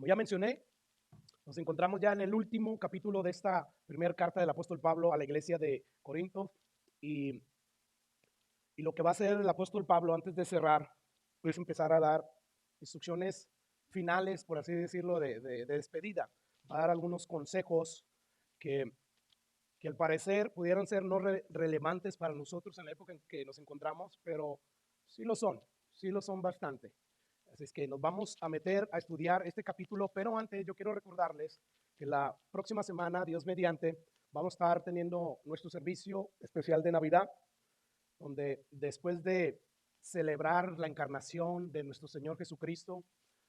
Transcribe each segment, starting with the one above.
Como ya mencioné, nos encontramos ya en el último capítulo de esta primera carta del apóstol Pablo a la iglesia de Corinto y, y lo que va a hacer el apóstol Pablo antes de cerrar es empezar a dar instrucciones finales, por así decirlo, de despedida. Va a dar algunos consejos que, que al parecer pudieran ser no relevantes para nosotros en la época en que nos encontramos, pero sí lo son bastante. Así es que nos vamos a meter a estudiar este capítulo, pero antes yo quiero recordarles que la próxima semana, Dios mediante, vamos a estar teniendo nuestro servicio especial de Navidad, donde después de celebrar la encarnación de nuestro Señor Jesucristo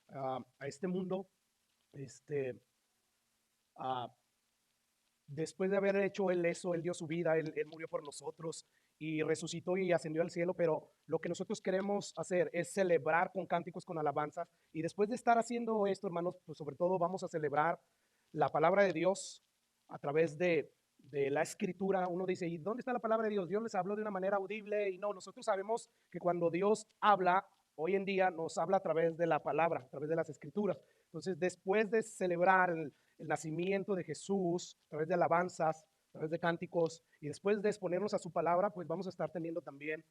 a este mundo, este, uh, después de haber hecho Él eso, Él dio su vida, él murió por nosotros y resucitó y ascendió al cielo, pero lo que nosotros queremos hacer es celebrar con cánticos, con alabanzas, y después de estar haciendo esto, hermanos, pues sobre todo vamos a celebrar la palabra de Dios a través de la escritura. Uno dice, ¿y dónde está la palabra de Dios? Dios les habló de una manera audible, y no, nosotros sabemos que cuando Dios habla, hoy en día nos habla a través de la palabra, a través de las escrituras. Entonces, después de celebrar el nacimiento de Jesús, a través de alabanzas, a través de cánticos, y después de exponernos a su palabra, pues vamos a estar teniendo también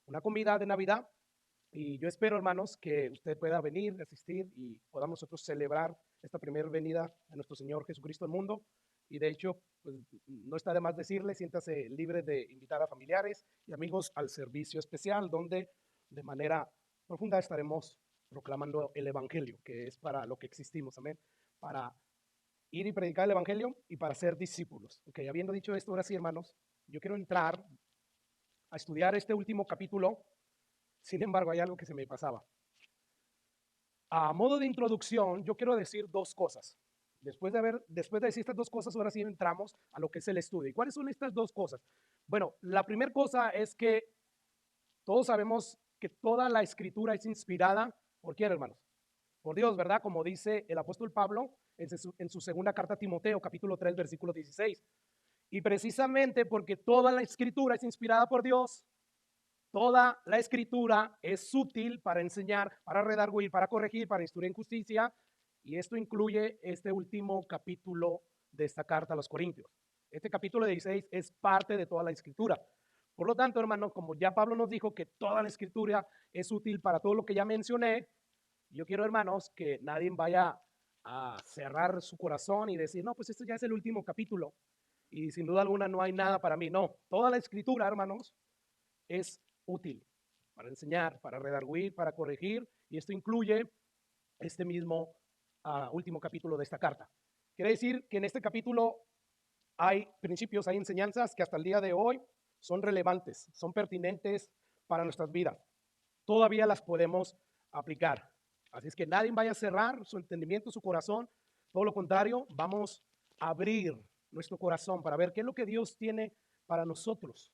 una comida de Navidad. Y yo espero, hermanos, que usted pueda venir, asistir y podamos nosotros celebrar esta primera venida de nuestro Señor Jesucristo al mundo. Y de hecho, pues no está de más decirle, siéntase libre de invitar a familiares y amigos al servicio especial, donde de manera profunda estaremos proclamando el Evangelio, que es para lo que existimos, amén, para ir y predicar el Evangelio y para ser discípulos. Ok, habiendo dicho esto, ahora sí, hermanos, yo quiero entrar a estudiar este último capítulo. Sin embargo, hay algo que se me pasaba. A modo de introducción, yo quiero decir dos cosas. Después de decir estas dos cosas, ahora sí entramos a lo que es el estudio. ¿Y cuáles son estas dos cosas? Bueno, la primera cosa es que todos sabemos que toda la escritura es inspirada ¿por quién, hermanos? Por Dios, ¿verdad? Como dice el apóstol Pablo en su segunda carta a Timoteo, capítulo 3, versículo 16. Y precisamente porque toda la escritura es inspirada por Dios, toda la escritura es útil para enseñar, para redarguir, para corregir, para instruir en justicia, y esto incluye este último capítulo de esta carta a los Corintios. Este capítulo 16 es parte de toda la escritura. Por lo tanto, hermanos, como ya Pablo nos dijo que toda la escritura es útil para todo lo que ya mencioné, yo quiero, hermanos, que nadie vaya a cerrar su corazón y decir, no, pues esto ya es el último capítulo y sin duda alguna no hay nada para mí. No, toda la escritura, hermanos, es útil para enseñar, para redarguir, para corregir, y esto incluye este mismo último capítulo de esta carta. Quiere decir que en este capítulo hay principios, hay enseñanzas que hasta el día de hoy son relevantes, son pertinentes para nuestras vidas. Todavía las podemos aplicar. Así es que nadie vaya a cerrar su entendimiento, su corazón. Todo lo contrario, vamos a abrir nuestro corazón para ver qué es lo que Dios tiene para nosotros.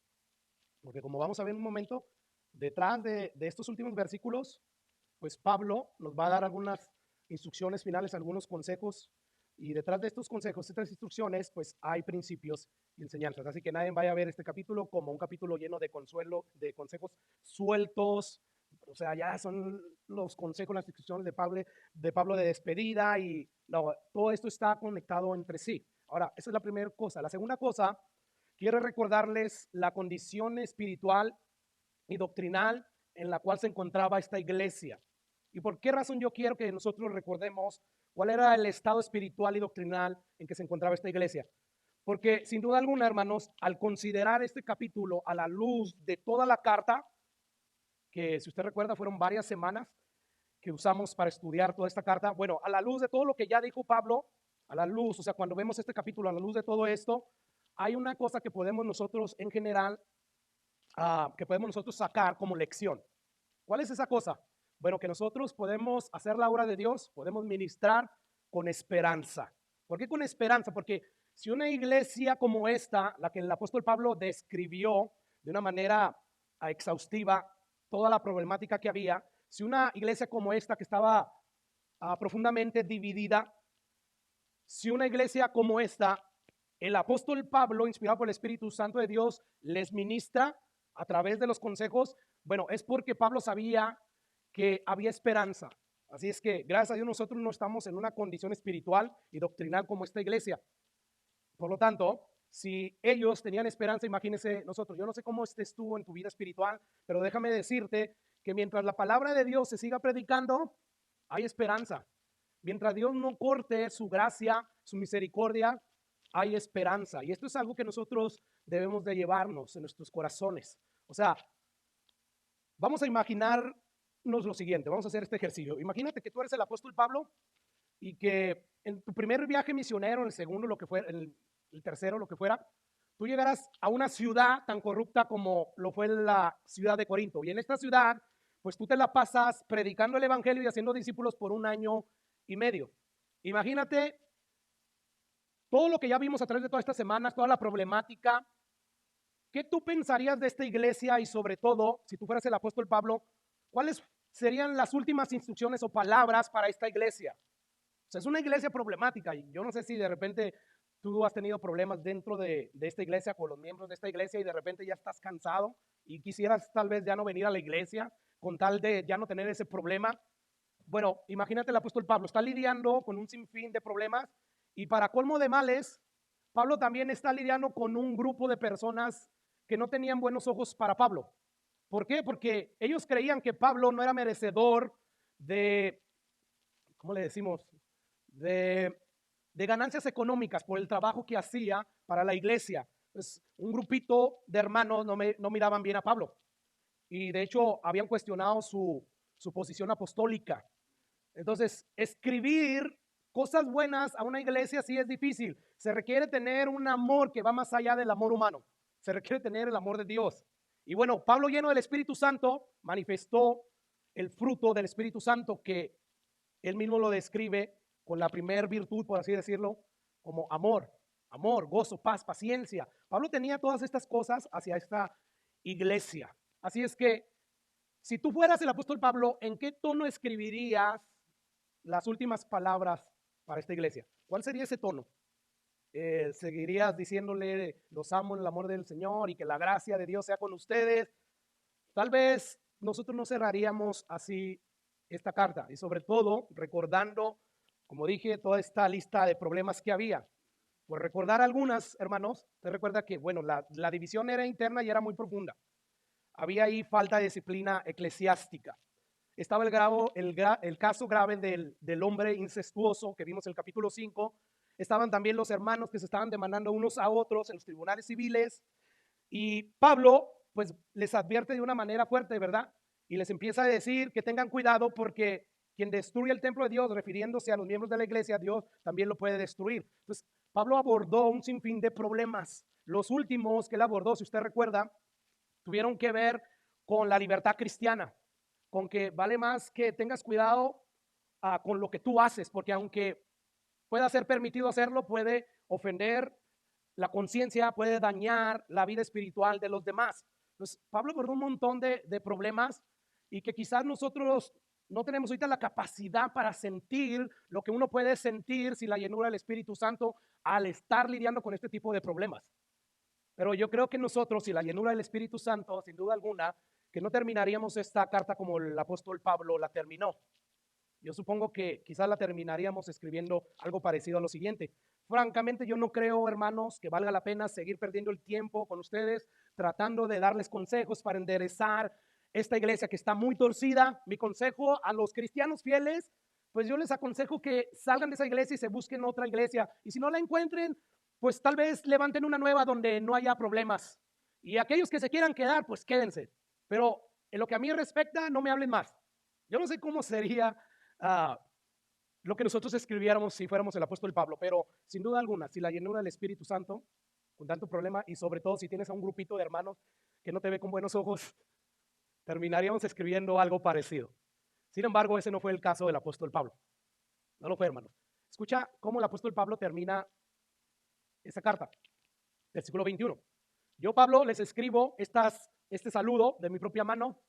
Porque como vamos a ver en un momento, detrás de estos últimos versículos, pues Pablo nos va a dar algunas instrucciones finales, algunos consejos, y detrás de estos consejos, estas instrucciones, pues hay principios y enseñanzas. Así que nadie vaya a ver este capítulo como un capítulo lleno de consuelo, de consejos sueltos, o sea, ya son los consejos, las instrucciones de Pablo de despedida, y no, todo esto está conectado entre sí. Ahora, esa es la primera cosa. La segunda cosa, quiero recordarles la condición espiritual y doctrinal en la cual se encontraba esta iglesia. ¿Y por qué razón yo quiero que nosotros recordemos cuál era el estado espiritual y doctrinal en que se encontraba esta iglesia? Porque sin duda alguna, hermanos, al considerar este capítulo a la luz de toda la carta, que si usted recuerda fueron varias semanas que usamos para estudiar toda esta carta, bueno, a la luz de todo lo que ya dijo Pablo, a la luz, o sea, cuando vemos este capítulo, a la luz de todo esto, hay una cosa que podemos nosotros en general que podemos nosotros sacar como lección. ¿Cuál es esa cosa? Bueno, que nosotros podemos hacer la obra de Dios, podemos ministrar con esperanza. ¿Por qué con esperanza? Porque si una iglesia como esta, la que el apóstol Pablo describió de una manera exhaustiva toda la problemática que había, si una iglesia como esta que estaba profundamente dividida, si una iglesia como esta, el apóstol Pablo, inspirado por el Espíritu Santo de Dios, les ministra a través de los consejos, bueno, es porque Pablo sabía que había esperanza. Así es que, gracias a Dios, nosotros no estamos en una condición espiritual y doctrinal como esta iglesia. Por lo tanto, si ellos tenían esperanza, imagínense nosotros. Yo no sé cómo estés tú en tu vida espiritual, pero déjame decirte que mientras la palabra de Dios se siga predicando, hay esperanza. Mientras Dios no corte su gracia, su misericordia, hay esperanza. Y esto es algo que nosotros debemos de llevarnos en nuestros corazones. O sea, vamos a imaginarnos lo siguiente, vamos a hacer este ejercicio. Imagínate que tú eres el apóstol Pablo y que en tu primer viaje misionero, en el segundo, lo que fuera, en el tercero, lo que fuera, tú llegarás a una ciudad tan corrupta como lo fue la ciudad de Corinto. Y en esta ciudad, pues tú te la pasas predicando el evangelio y haciendo discípulos por 1 año y medio. Imagínate todo lo que ya vimos a través de todas estas semanas, toda la problemática. ¿Qué tú pensarías de esta iglesia? Y sobre todo, si tú fueras el apóstol Pablo, ¿cuáles serían las últimas instrucciones o palabras para esta iglesia? O sea, es una iglesia problemática y yo no sé si de repente tú has tenido problemas dentro de esta iglesia con los miembros de esta iglesia y de repente ya estás cansado y quisieras tal vez ya no venir a la iglesia con tal de ya no tener ese problema. Bueno, imagínate el apóstol Pablo, está lidiando con un sinfín de problemas y para colmo de males, Pablo también está lidiando con un grupo de personas que no tenían buenos ojos para Pablo. ¿Por qué? Porque ellos creían que Pablo no era merecedor de, ¿cómo le decimos? De ganancias económicas por el trabajo que hacía para la iglesia. Pues un grupito de hermanos no miraban bien a Pablo y de hecho habían cuestionado su posición apostólica. Entonces, escribir cosas buenas a una iglesia sí es difícil. Se requiere tener un amor que va más allá del amor humano. Se requiere tener el amor de Dios. Y bueno, Pablo, lleno del Espíritu Santo, manifestó el fruto del Espíritu Santo que él mismo lo describe con la primer virtud, por así decirlo, como amor, gozo, paz, paciencia. Pablo tenía todas estas cosas hacia esta iglesia. Así es que si tú fueras el apóstol Pablo, ¿en qué tono escribirías las últimas palabras para esta iglesia? ¿Cuál sería ese tono? ¿Seguirías diciéndole los amo en el amor del Señor y que la gracia de Dios sea con ustedes? Tal vez nosotros no cerraríamos así esta carta y sobre todo recordando, como dije, toda esta lista de problemas que había. Por recordar algunas, hermanos, te recuerda que, bueno, la división era interna y era muy profunda. Había ahí falta de disciplina eclesiástica. Estaba el caso grave del hombre incestuoso que vimos en el capítulo 5. Estaban también los hermanos que se estaban demandando unos a otros en los tribunales civiles. Y Pablo, pues, les advierte de una manera fuerte, ¿verdad? Y les empieza a decir que tengan cuidado porque quien destruye el templo de Dios, refiriéndose a los miembros de la iglesia, Dios también lo puede destruir. Entonces, Pablo abordó un sinfín de problemas. Los últimos que él abordó, si usted recuerda, tuvieron que ver con la libertad cristiana, con que vale más que tengas cuidado con lo que tú haces, porque aunque pueda ser permitido hacerlo, puede ofender la conciencia, puede dañar la vida espiritual de los demás. Entonces, Pablo abordó un montón de problemas y que quizás nosotros no tenemos ahorita la capacidad para sentir lo que uno puede sentir si la llenura del Espíritu Santo al estar lidiando con este tipo de problemas. Pero yo creo que nosotros, si la llenura del Espíritu Santo, sin duda alguna, que no terminaríamos esta carta como el apóstol Pablo la terminó. Yo supongo que quizás la terminaríamos escribiendo algo parecido a lo siguiente. Francamente, yo no creo, hermanos, que valga la pena seguir perdiendo el tiempo con ustedes, tratando de darles consejos para enderezar esta iglesia que está muy torcida. Mi consejo a los cristianos fieles, pues yo les aconsejo que salgan de esa iglesia y se busquen otra iglesia. Y si no la encuentren, pues tal vez levanten una nueva donde no haya problemas. Y aquellos que se quieran quedar, pues quédense. Pero en lo que a mí respecta, no me hablen más. Yo no sé cómo sería lo que nosotros escribiéramos si fuéramos el apóstol Pablo, pero sin duda alguna, si la llenura del Espíritu Santo, con tanto problema, y sobre todo si tienes a un grupito de hermanos que no te ve con buenos ojos, terminaríamos escribiendo algo parecido. Sin embargo, ese no fue el caso del apóstol Pablo. No lo fue, hermanos. Escucha cómo el apóstol Pablo termina esa carta, versículo 21. Yo, Pablo, les escribo este saludo de mi propia mano.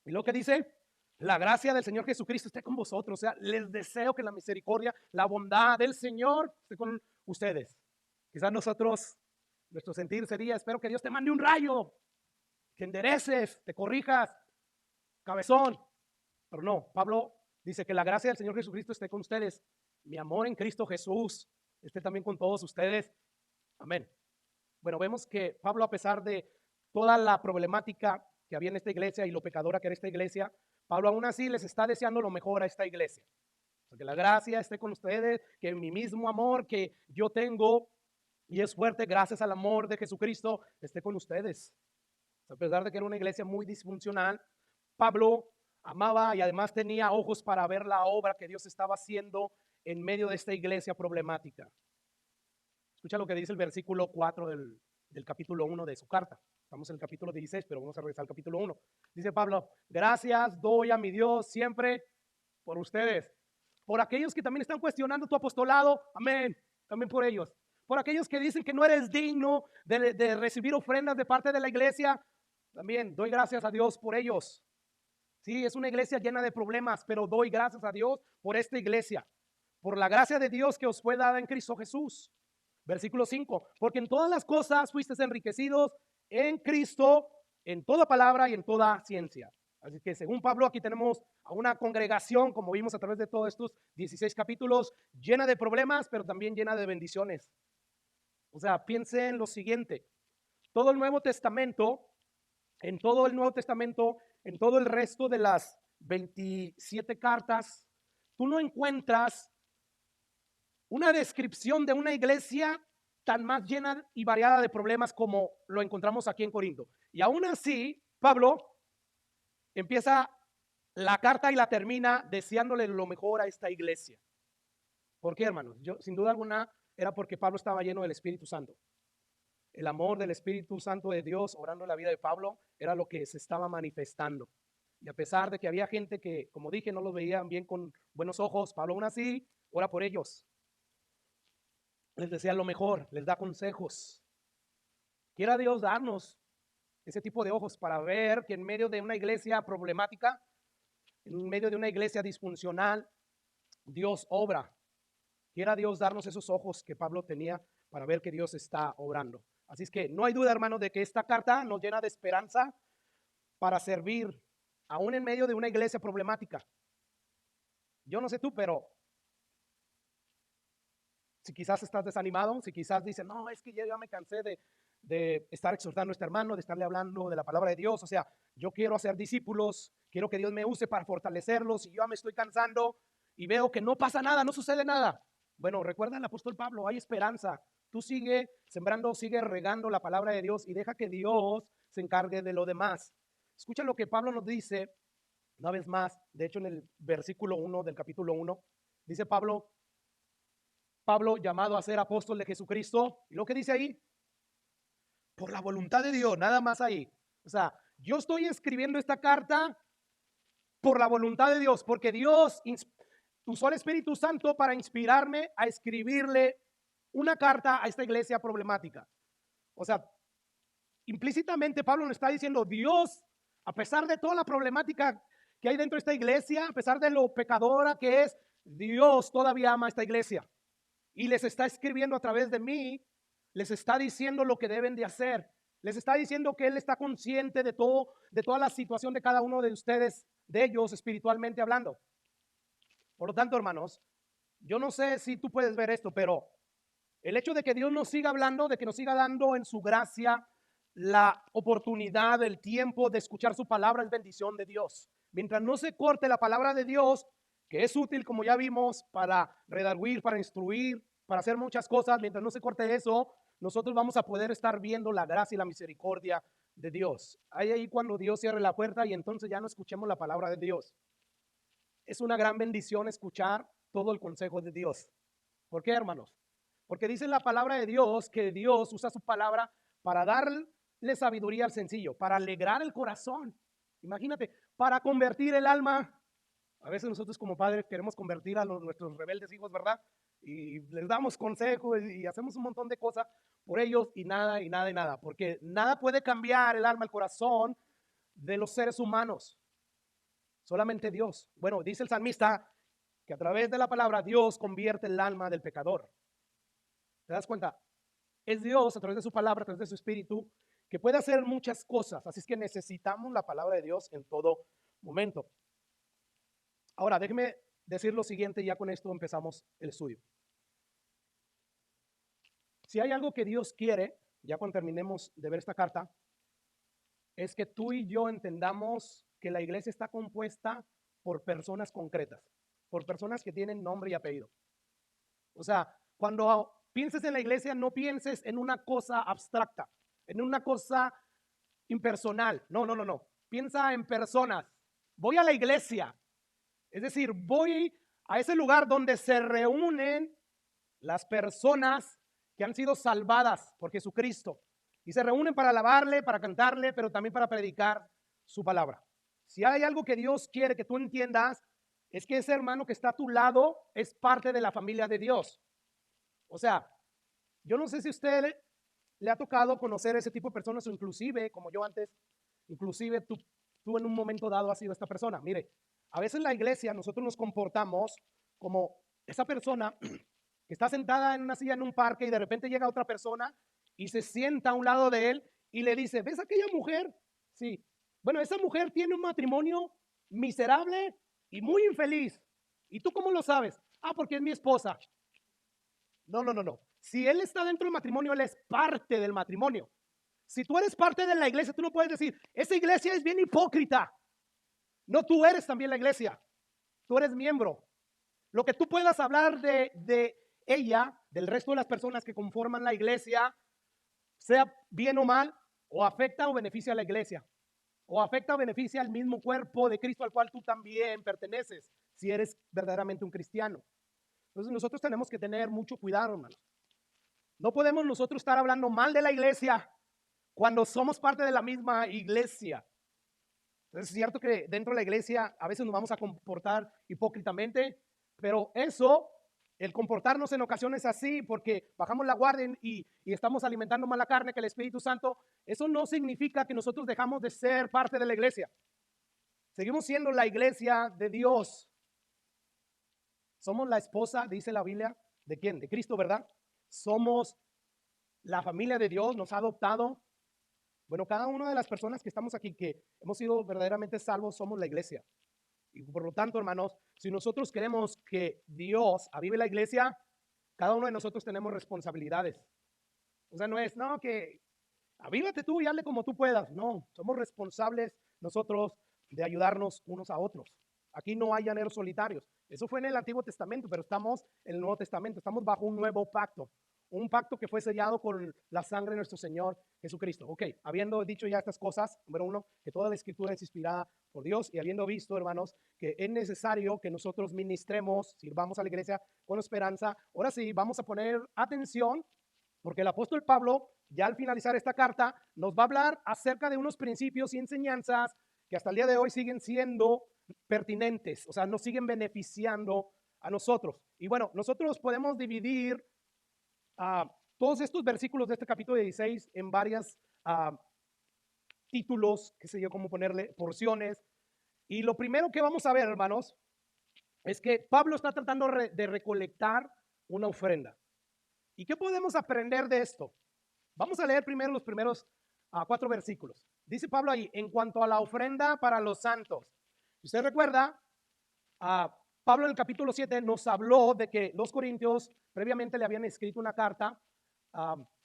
Y lo que dice, la gracia del Señor Jesucristo esté con vosotros. O sea, les deseo que la misericordia, la bondad del Señor esté con ustedes. Quizás nosotros, nuestro sentir sería, espero que Dios te mande un rayo, que endereces, te corrijas, cabezón. Pero no, Pablo Dice que la gracia del Señor Jesucristo esté con ustedes. Mi amor en Cristo Jesús esté también con todos ustedes. Amén. Bueno, vemos que Pablo, a pesar de toda la problemática que había en esta iglesia y lo pecadora que era esta iglesia, Pablo aún así les está deseando lo mejor a esta iglesia. Que la gracia esté con ustedes, que mi mismo amor que yo tengo y es fuerte gracias al amor de Jesucristo esté con ustedes. A pesar de que era una iglesia muy disfuncional, Pablo amaba y además tenía ojos para ver la obra que Dios estaba haciendo en medio de esta iglesia problemática. Escucha lo que dice el versículo 4 del capítulo 1 de su carta. Estamos en el capítulo 16, pero vamos a regresar al capítulo 1. Dice Pablo: gracias doy a mi Dios siempre por ustedes, por aquellos que también están cuestionando tu apostolado. Amén. También por ellos. Por aquellos que dicen que no eres digno de recibir ofrendas de parte de la iglesia. También doy gracias a Dios por ellos. Sí, es una iglesia llena de problemas, pero doy gracias a Dios por esta iglesia, por la gracia de Dios que os fue dada en Cristo Jesús. Versículo 5, porque en todas las cosas fuisteis enriquecidos en Cristo, en toda palabra y en toda ciencia. Así que según Pablo, aquí tenemos a una congregación, como vimos a través de todos estos 16 capítulos, llena de problemas, pero también llena de bendiciones. O sea, piense en lo siguiente: todo el Nuevo Testamento, en todo el Nuevo Testamento, en todo el resto de las 27 cartas, tú no encuentras una descripción de una iglesia tan más llena y variada de problemas como lo encontramos aquí en Corinto. Y aún así, Pablo empieza la carta y la termina deseándole lo mejor a esta iglesia. ¿Por qué, hermanos? Sin duda alguna, era porque Pablo estaba lleno del Espíritu Santo. El amor del Espíritu Santo de Dios obrando en la vida de Pablo era lo que se estaba manifestando. Y a pesar de que había gente que, como dije, no los veían bien con buenos ojos, Pablo aún así ora por ellos. Les desea lo mejor, les da consejos. Quiera Dios darnos ese tipo de ojos para ver que en medio de una iglesia problemática, en medio de una iglesia disfuncional, Dios obra. Quiera Dios darnos esos ojos que Pablo tenía para ver que Dios está obrando. Así es que no hay duda, hermano, de que esta carta nos llena de esperanza para servir aún en medio de una iglesia problemática. Yo no sé tú, pero si quizás estás desanimado, si quizás dices, no, es que ya me cansé de estar exhortando a este hermano, de estarle hablando de la palabra de Dios. O sea, yo quiero hacer discípulos, quiero que Dios me use para fortalecerlos y yo ya me estoy cansando y veo que no pasa nada, no sucede nada. Bueno, recuerda al apóstol Pablo, hay esperanza. Tú sigue sembrando, sigue regando la palabra de Dios y deja que Dios se encargue de lo demás. Escucha lo que Pablo nos dice una vez más. De hecho, en el versículo 1 del capítulo 1, dice Pablo, llamado a ser apóstol de Jesucristo, y lo que dice ahí, por la voluntad de Dios, nada más ahí. O sea, yo estoy escribiendo esta carta por la voluntad de Dios, porque Dios usó al Espíritu Santo para inspirarme a escribirle una carta a esta iglesia problemática. O sea, implícitamente Pablo nos está diciendo, Dios, a pesar de toda la problemática que hay dentro de esta iglesia, a pesar de lo pecadora que es, Dios todavía ama a esta iglesia. Y les está escribiendo a través de mí, les está diciendo lo que deben de hacer. Les está diciendo que Él está consciente de todo, de toda la situación de cada uno de ustedes, de ellos espiritualmente hablando. Por lo tanto, hermanos, yo no sé si tú puedes ver esto, pero el hecho de que Dios nos siga hablando, de que nos siga dando en su gracia la oportunidad, el tiempo de escuchar su palabra es bendición de Dios. Mientras no se corte la palabra de Dios, que es útil, como ya vimos, para redarguir, para instruir, para hacer muchas cosas, mientras no se corte eso, nosotros vamos a poder estar viendo la gracia y la misericordia de Dios. Ahí cuando Dios cierre la puerta y entonces ya no escuchemos la palabra de Dios. Es una gran bendición escuchar todo el consejo de Dios. ¿Por qué, hermanos? Porque dice la palabra de Dios que Dios usa su palabra para darle sabiduría al sencillo, para alegrar el corazón. Imagínate, para convertir el alma. A veces nosotros como padres queremos convertir a nuestros rebeldes hijos, ¿verdad? Y les damos consejos y hacemos un montón de cosas por ellos y nada, y nada, y nada. Porque nada puede cambiar el alma, el corazón de los seres humanos. Solamente Dios. Bueno, dice el salmista que a través de la palabra Dios convierte el alma del pecador. ¿Te das cuenta? Es Dios a través de su palabra, a través de su espíritu, que puede hacer muchas cosas. Así es que necesitamos la palabra de Dios en todo momento. Ahora, déjeme decir lo siguiente, y ya con esto empezamos el estudio. Si hay algo que Dios quiere, ya cuando terminemos de ver esta carta, es que tú y yo entendamos que la iglesia está compuesta por personas concretas, por personas que tienen nombre y apellido. O sea, cuando pienses en la iglesia, no pienses en una cosa abstracta, en una cosa impersonal. No. Piensa en personas. Voy a la iglesia, es decir, voy a ese lugar donde se reúnen las personas que han sido salvadas por Jesucristo y se reúnen para alabarle, para cantarle, pero también para predicar su palabra. Si hay algo que Dios quiere que tú entiendas, es que ese hermano que está a tu lado es parte de la familia de Dios. O sea, yo no sé si a usted le ha tocado conocer ese tipo de personas, o inclusive, como yo antes, inclusive tú en un momento dado has sido esta persona. Mire, a veces en la iglesia nosotros nos comportamos como esa persona que está sentada en una silla en un parque y de repente llega otra persona y se sienta a un lado de él y le dice, ¿ves aquella mujer? Sí. Bueno, esa mujer tiene un matrimonio miserable y muy infeliz. ¿Y tú cómo lo sabes? Ah, porque es mi esposa. No. Si él está dentro del matrimonio, él es parte del matrimonio. Si tú eres parte de la iglesia, tú no puedes decir, esa iglesia es bien hipócrita. No, tú eres también la iglesia. Tú eres miembro. Lo que tú puedas hablar de ella, del resto de las personas que conforman la iglesia, sea bien o mal, o afecta o beneficia a la iglesia, o afecta o beneficia al mismo cuerpo de Cristo al cual tú también perteneces, si eres verdaderamente un cristiano. Entonces nosotros tenemos que tener mucho cuidado, hermanos. No podemos nosotros estar hablando mal de la iglesia cuando somos parte de la misma iglesia. Es cierto que dentro de la iglesia a veces nos vamos a comportar hipócritamente, pero eso, el comportarnos en ocasiones así porque bajamos la guardia y estamos alimentando más la carne que el Espíritu Santo, eso no significa que nosotros dejamos de ser parte de la iglesia. Seguimos siendo la iglesia de Dios. Somos la esposa, dice la Biblia, ¿de quién? De Cristo, ¿verdad? Somos la familia de Dios, nos ha adoptado. Bueno, cada una de las personas que estamos aquí, que hemos sido verdaderamente salvos, somos la iglesia. Y por lo tanto, hermanos, si nosotros queremos que Dios avive la iglesia, cada uno de nosotros tenemos responsabilidades. O sea, no es, no, que avívate tú y hazle como tú puedas. No, somos responsables nosotros de ayudarnos unos a otros. Aquí no hay llaneros solitarios. Eso fue en el Antiguo Testamento, pero estamos en el Nuevo Testamento. Estamos bajo un nuevo pacto. Un pacto que fue sellado con la sangre de nuestro Señor Jesucristo. Ok, habiendo dicho ya estas cosas, número uno, que toda la escritura es inspirada por Dios y habiendo visto, hermanos, que es necesario que nosotros ministremos, sirvamos a la iglesia con esperanza, ahora sí, vamos a poner atención porque el apóstol Pablo, ya al finalizar esta carta, nos va a hablar acerca de unos principios y enseñanzas que hasta el día de hoy siguen siendo pertinentes, o sea, nos siguen beneficiando a nosotros. Y bueno, nosotros podemos dividir todos estos versículos de este capítulo 16 en varias títulos, qué sé yo, cómo ponerle, porciones. Y lo primero que vamos a ver, hermanos, es que Pablo está tratando de recolectar una ofrenda. ¿Y qué podemos aprender de esto? Vamos a leer primero los primeros 4 versículos. Dice Pablo ahí, en cuanto a la ofrenda para los santos. Si usted recuerda, Pablo en el capítulo 7 nos habló de que los corintios previamente le habían escrito una carta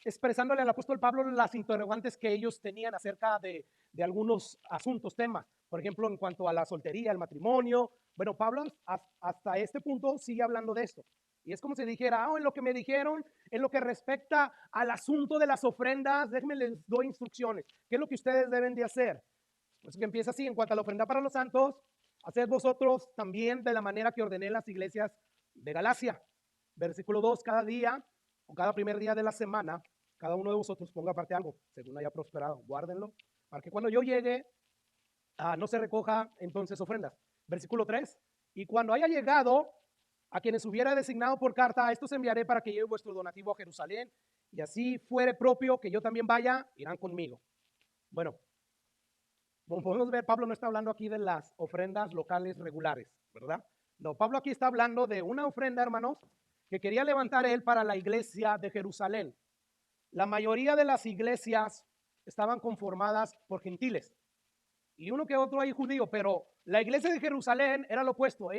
expresándole al apóstol Pablo las interrogantes que ellos tenían acerca de algunos asuntos, temas. Por ejemplo, en cuanto a la soltería, el matrimonio. Bueno, Pablo hasta este punto sigue hablando de esto. Y es como si dijera, en lo que me dijeron, en lo que respecta al asunto de las ofrendas, déjenme les doy instrucciones. ¿Qué es lo que ustedes deben de hacer? Pues que empieza así, en cuanto a la ofrenda para los santos, haced vosotros también de la manera que ordené en las iglesias de Galacia. Versículo 2, cada día o cada primer día de la semana, cada uno de vosotros ponga aparte algo, según haya prosperado, guárdenlo, para que cuando yo llegue, no se recoja entonces ofrendas. Versículo 3, y cuando haya llegado a quienes hubiera designado por carta, a estos enviaré para que lleve vuestro donativo a Jerusalén, y así fuere propio que yo también vaya, irán conmigo. Bueno, como podemos ver, Pablo no está hablando aquí de las ofrendas locales regulares, ¿verdad? No, Pablo aquí está hablando de una ofrenda, hermanos, que quería levantar él para la iglesia de Jerusalén. La mayoría de las iglesias estaban conformadas por gentiles. y uno que otro ahí judío, pero la iglesia de Jerusalén era lo opuesto.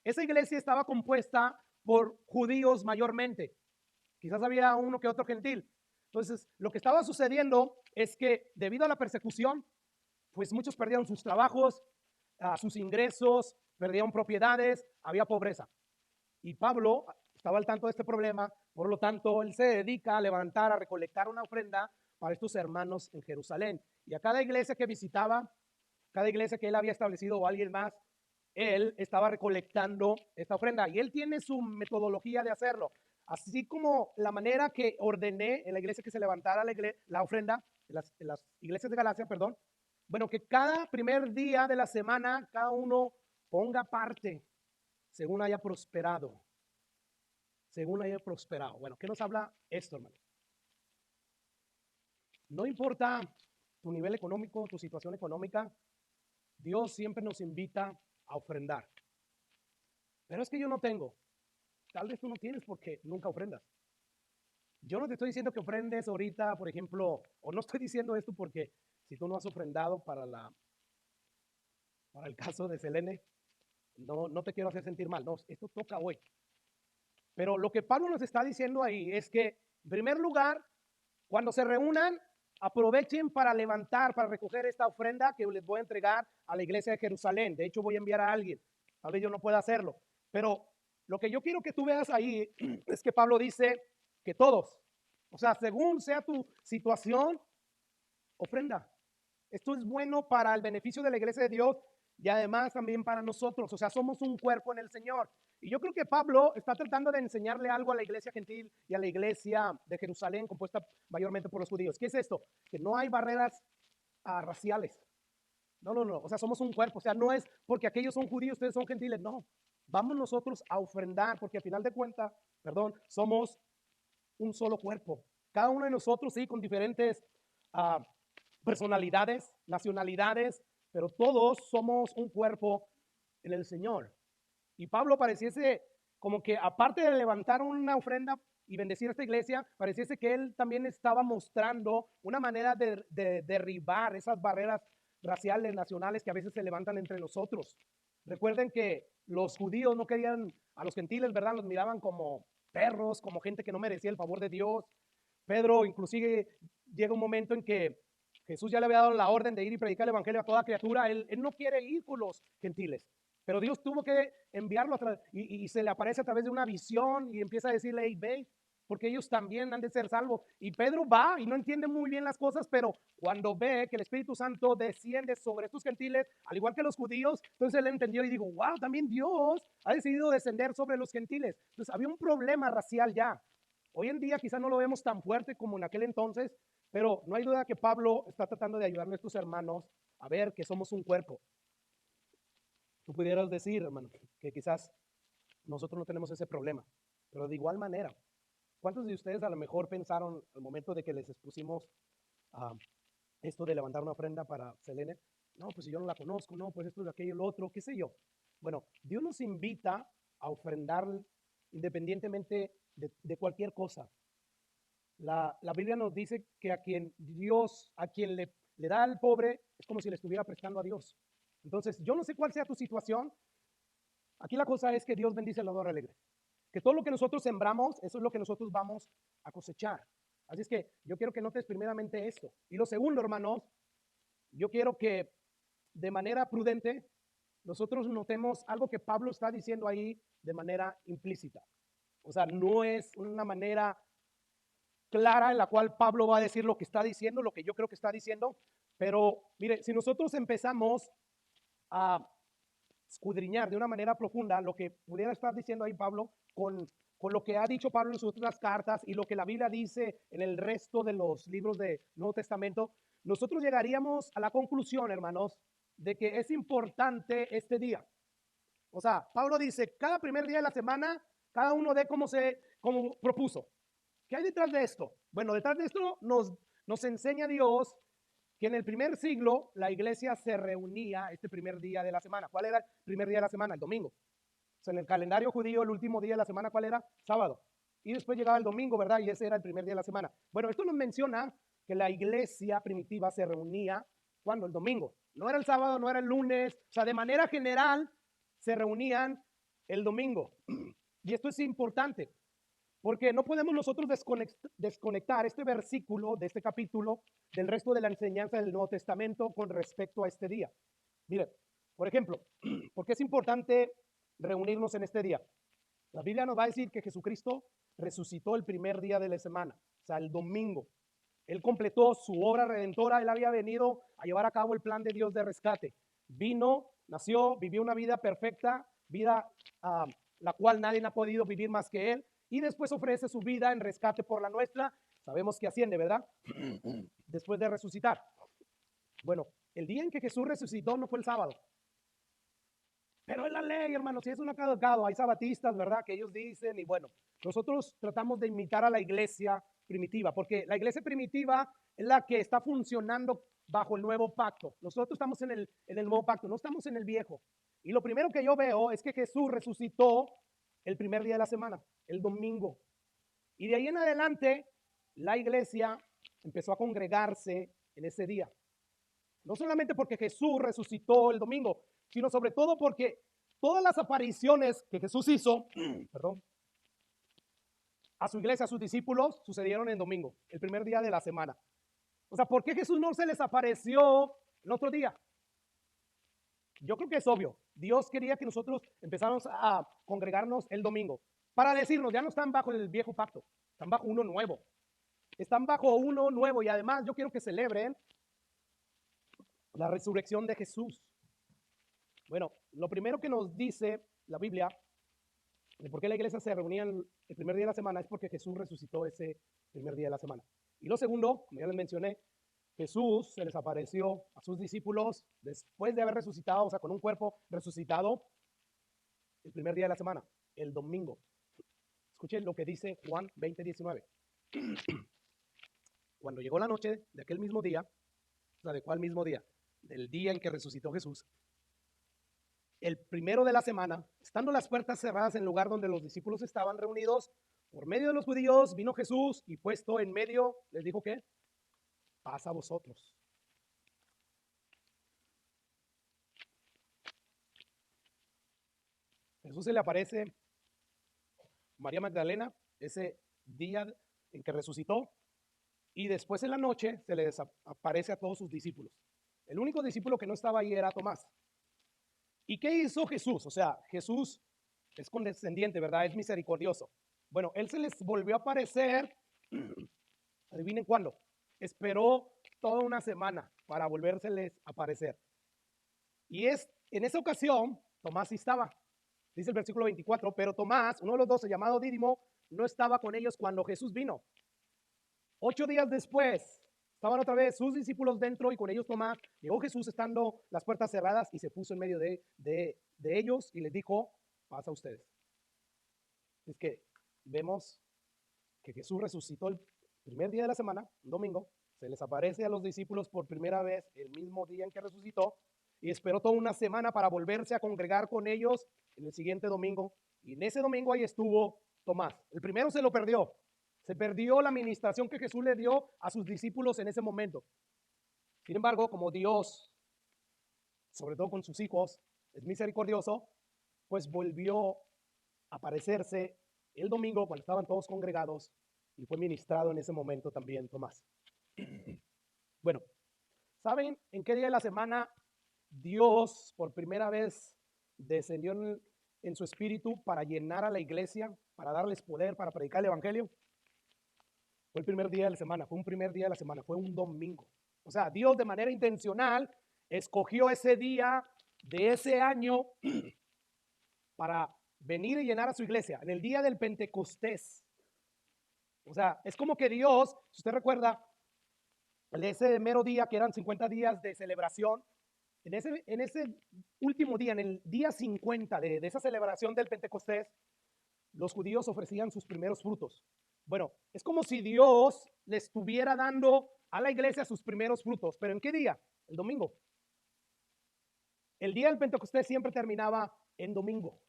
Esa iglesia estaba compuesta por judíos mayormente. Quizás había uno que otro gentil. Entonces, lo que estaba sucediendo es que debido a la persecución, pues muchos perdieron sus trabajos, sus ingresos, perdieron propiedades, había pobreza. Y Pablo estaba al tanto de este problema, por lo tanto, él se dedica a levantar, a recolectar una ofrenda para estos hermanos en Jerusalén. Y a cada iglesia que visitaba, cada iglesia que él había establecido o alguien más, él estaba recolectando esta ofrenda. Y él tiene su metodología de hacerlo. Así como la manera que ordené en la iglesia que se levantara la ofrenda, en las iglesias de Galacia, perdón. Bueno, que cada primer día de la semana, cada uno ponga parte según haya prosperado. Según haya prosperado. Bueno, ¿qué nos habla esto, hermano? No importa tu nivel económico, tu situación económica, Dios siempre nos invita a ofrendar. Pero es que yo no tengo. Tal vez tú no tienes porque nunca ofrendas. Yo no te estoy diciendo que ofrendes ahorita, por ejemplo, o no estoy diciendo esto porque si tú no has ofrendado para el caso de Selene, no te quiero hacer sentir mal. No, esto toca hoy. Pero lo que Pablo nos está diciendo ahí es que, en primer lugar, cuando se reúnan, aprovechen para levantar, para recoger esta ofrenda que les voy a entregar a la iglesia de Jerusalén. De hecho, voy a enviar a alguien. Tal vez yo no pueda hacerlo. Pero lo que yo quiero que tú veas ahí es que Pablo dice que todos, o sea, según sea tu situación, ofrenda. Esto es bueno para el beneficio de la iglesia de Dios y además también para nosotros. O sea, somos un cuerpo en el Señor. Y yo creo que Pablo está tratando de enseñarle algo a la iglesia gentil y a la iglesia de Jerusalén, compuesta mayormente por los judíos. ¿Qué es esto? Que no hay barreras raciales. No. O sea, somos un cuerpo. O sea, no es porque aquellos son judíos, ustedes son gentiles. No. Vamos nosotros a ofrendar, porque al final de cuentas, somos un solo cuerpo. Cada uno de nosotros, sí, con diferentes personalidades, nacionalidades, pero todos somos un cuerpo en el Señor. Y Pablo pareciese como que aparte de levantar una ofrenda y bendecir a esta iglesia, pareciese que él también estaba mostrando una manera de derribar esas barreras raciales, nacionales que a veces se levantan entre nosotros. Recuerden que los judíos no querían a los gentiles, ¿verdad? Los miraban como perros, como gente que no merecía el favor de Dios. Pedro inclusive llega un momento en que Jesús ya le había dado la orden de ir y predicar el evangelio a toda criatura. Él no quiere ir con los gentiles. Pero Dios tuvo que enviarlo y se le aparece a través de una visión y empieza a decirle, hey, ve, porque ellos también han de ser salvos. Y Pedro va y no entiende muy bien las cosas, pero cuando ve que el Espíritu Santo desciende sobre estos gentiles, al igual que los judíos, entonces él entendió y dijo, wow, también Dios ha decidido descender sobre los gentiles. Entonces había un problema racial ya. Hoy en día quizás no lo vemos tan fuerte como en aquel entonces, pero no hay duda que Pablo está tratando de ayudar a nuestros hermanos a ver que somos un cuerpo. Tú pudieras decir, hermano, que quizás nosotros no tenemos ese problema, pero de igual manera, ¿cuántos de ustedes a lo mejor pensaron al momento de que les expusimos esto de levantar una ofrenda para Selene? No, pues si yo no la conozco, no, pues esto, de aquello, lo otro, qué sé yo. Bueno, Dios nos invita a ofrendar independientemente de cualquier cosa. La Biblia nos dice que a quien le da al pobre, es como si le estuviera prestando a Dios. Entonces, yo no sé cuál sea tu situación. Aquí la cosa es que Dios bendice al dador alegre. Que todo lo que nosotros sembramos, eso es lo que nosotros vamos a cosechar. Así es que yo quiero que notes primeramente esto. Y lo segundo, hermanos, yo quiero que de manera prudente nosotros notemos algo que Pablo está diciendo ahí de manera implícita. O sea, no es una manera clara en la cual Pablo va a decir lo que está diciendo, lo que yo creo que está diciendo. Pero mire, si nosotros empezamos a escudriñar de una manera profunda lo que pudiera estar diciendo ahí Pablo con lo que ha dicho Pablo en sus otras cartas y lo que la Biblia dice en el resto de los libros del Nuevo Testamento, nosotros llegaríamos a la conclusión, hermanos, de que es importante este día. O sea, Pablo dice, cada primer día de la semana, cada uno dé como propuso. ¿Qué hay detrás de esto? Bueno, detrás de esto nos enseña Dios que en el primer siglo la iglesia se reunía este primer día de la semana. ¿Cuál era el primer día de la semana? El domingo. O sea, en el calendario judío el último día de la semana, ¿cuál era? Sábado. Y después llegaba el domingo, ¿verdad? Y ese era el primer día de la semana. Bueno, esto nos menciona que la iglesia primitiva se reunía, ¿cuándo? El domingo. No era el sábado, no era el lunes. O sea, de manera general se reunían el domingo. Y esto es importante, porque no podemos nosotros desconectar este versículo de este capítulo del resto de la enseñanza del Nuevo Testamento con respecto a este día. Mire, por ejemplo, ¿por qué es importante reunirnos en este día? La Biblia nos va a decir que Jesucristo resucitó el primer día de la semana, o sea, el domingo. Él completó su obra redentora, él había venido a llevar a cabo el plan de Dios de rescate. Vino, nació, vivió una vida perfecta, vida la cual nadie ha podido vivir más que él, y después ofrece su vida en rescate por la nuestra. Sabemos que asciende, ¿verdad? Después de resucitar. Bueno, el día en que Jesús resucitó no fue el sábado. Pero es la ley, hermanos, si es una caducado, hay sabatistas, ¿verdad? Que ellos dicen, y bueno, nosotros tratamos de imitar a la iglesia primitiva, porque la iglesia primitiva es la que está funcionando bajo el nuevo pacto. Nosotros estamos en el nuevo pacto, no estamos en el viejo. Y lo primero que yo veo es que Jesús resucitó el primer día de la semana, el domingo. Y de ahí en adelante, la iglesia empezó a congregarse en ese día. No solamente porque Jesús resucitó el domingo, sino sobre todo porque todas las apariciones que Jesús hizo, perdón, a su iglesia, a sus discípulos, sucedieron en domingo, el primer día de la semana. O sea, ¿por qué Jesús no se les apareció el otro día? Yo creo que es obvio. Dios quería que nosotros empezáramos a congregarnos el domingo para decirnos, ya no están bajo el viejo pacto, están bajo uno nuevo. Están bajo uno nuevo y además yo quiero que celebren la resurrección de Jesús. Bueno, lo primero que nos dice la Biblia de por qué la iglesia se reunía el primer día de la semana es porque Jesús resucitó ese primer día de la semana. Y lo segundo, como ya les mencioné, Jesús se les apareció a sus discípulos después de haber resucitado, o sea, con un cuerpo resucitado el primer día de la semana, el domingo. Escuchen lo que dice Juan 20:19. Cuando llegó la noche de aquel mismo día, o sea, ¿de cuál mismo día? Del día en que resucitó Jesús. El primero de la semana, estando las puertas cerradas en el lugar donde los discípulos estaban reunidos, por medio de los judíos vino Jesús y puesto en medio les dijo que paz a vosotros. Jesús se le aparece a María Magdalena ese día en que resucitó y después en la noche se le aparece a todos sus discípulos. El único discípulo que no estaba ahí era Tomás. ¿Y qué hizo Jesús? O sea, Jesús es condescendiente, ¿verdad? Es misericordioso. Bueno, él se les volvió a aparecer, adivinen cuándo. Esperó toda una semana para volvérseles a aparecer. Y es en esa ocasión, Tomás sí estaba. Dice el versículo 24, pero Tomás, uno de los 12, llamado Dídimo, no estaba con ellos cuando Jesús vino. 8 días después, estaban otra vez sus discípulos dentro y con ellos Tomás. Llegó Jesús estando las puertas cerradas y se puso en medio de ellos y les dijo, paz a ustedes. Es que vemos que Jesús resucitó el primer día de la semana, un domingo, se les aparece a los discípulos por primera vez el mismo día en que resucitó y esperó toda una semana para volverse a congregar con ellos en el siguiente domingo. Y en ese domingo ahí estuvo Tomás. El primero se lo perdió. Se perdió la administración que Jesús le dio a sus discípulos en ese momento. Sin embargo, como Dios, sobre todo con sus hijos, es misericordioso, pues volvió a aparecerse el domingo cuando estaban todos congregados y fue ministrado en ese momento también Tomás. Bueno, ¿saben en qué día de la semana Dios por primera vez descendió en su espíritu para llenar a la iglesia, para darles poder, para predicar el evangelio? Fue el primer día de la semana, fue un primer día de la semana, fue un domingo. O sea, Dios de manera intencional escogió ese día de ese año para venir y llenar a su iglesia, en el día del Pentecostés. O sea, es como que Dios, si usted recuerda, en ese mero día que eran 50 días de celebración, en ese último día, en el día 50 de esa celebración del Pentecostés, los judíos ofrecían sus primeros frutos. Bueno, es como si Dios le estuviera dando a la iglesia sus primeros frutos. ¿Pero en qué día? El domingo. El día del Pentecostés siempre terminaba en domingo.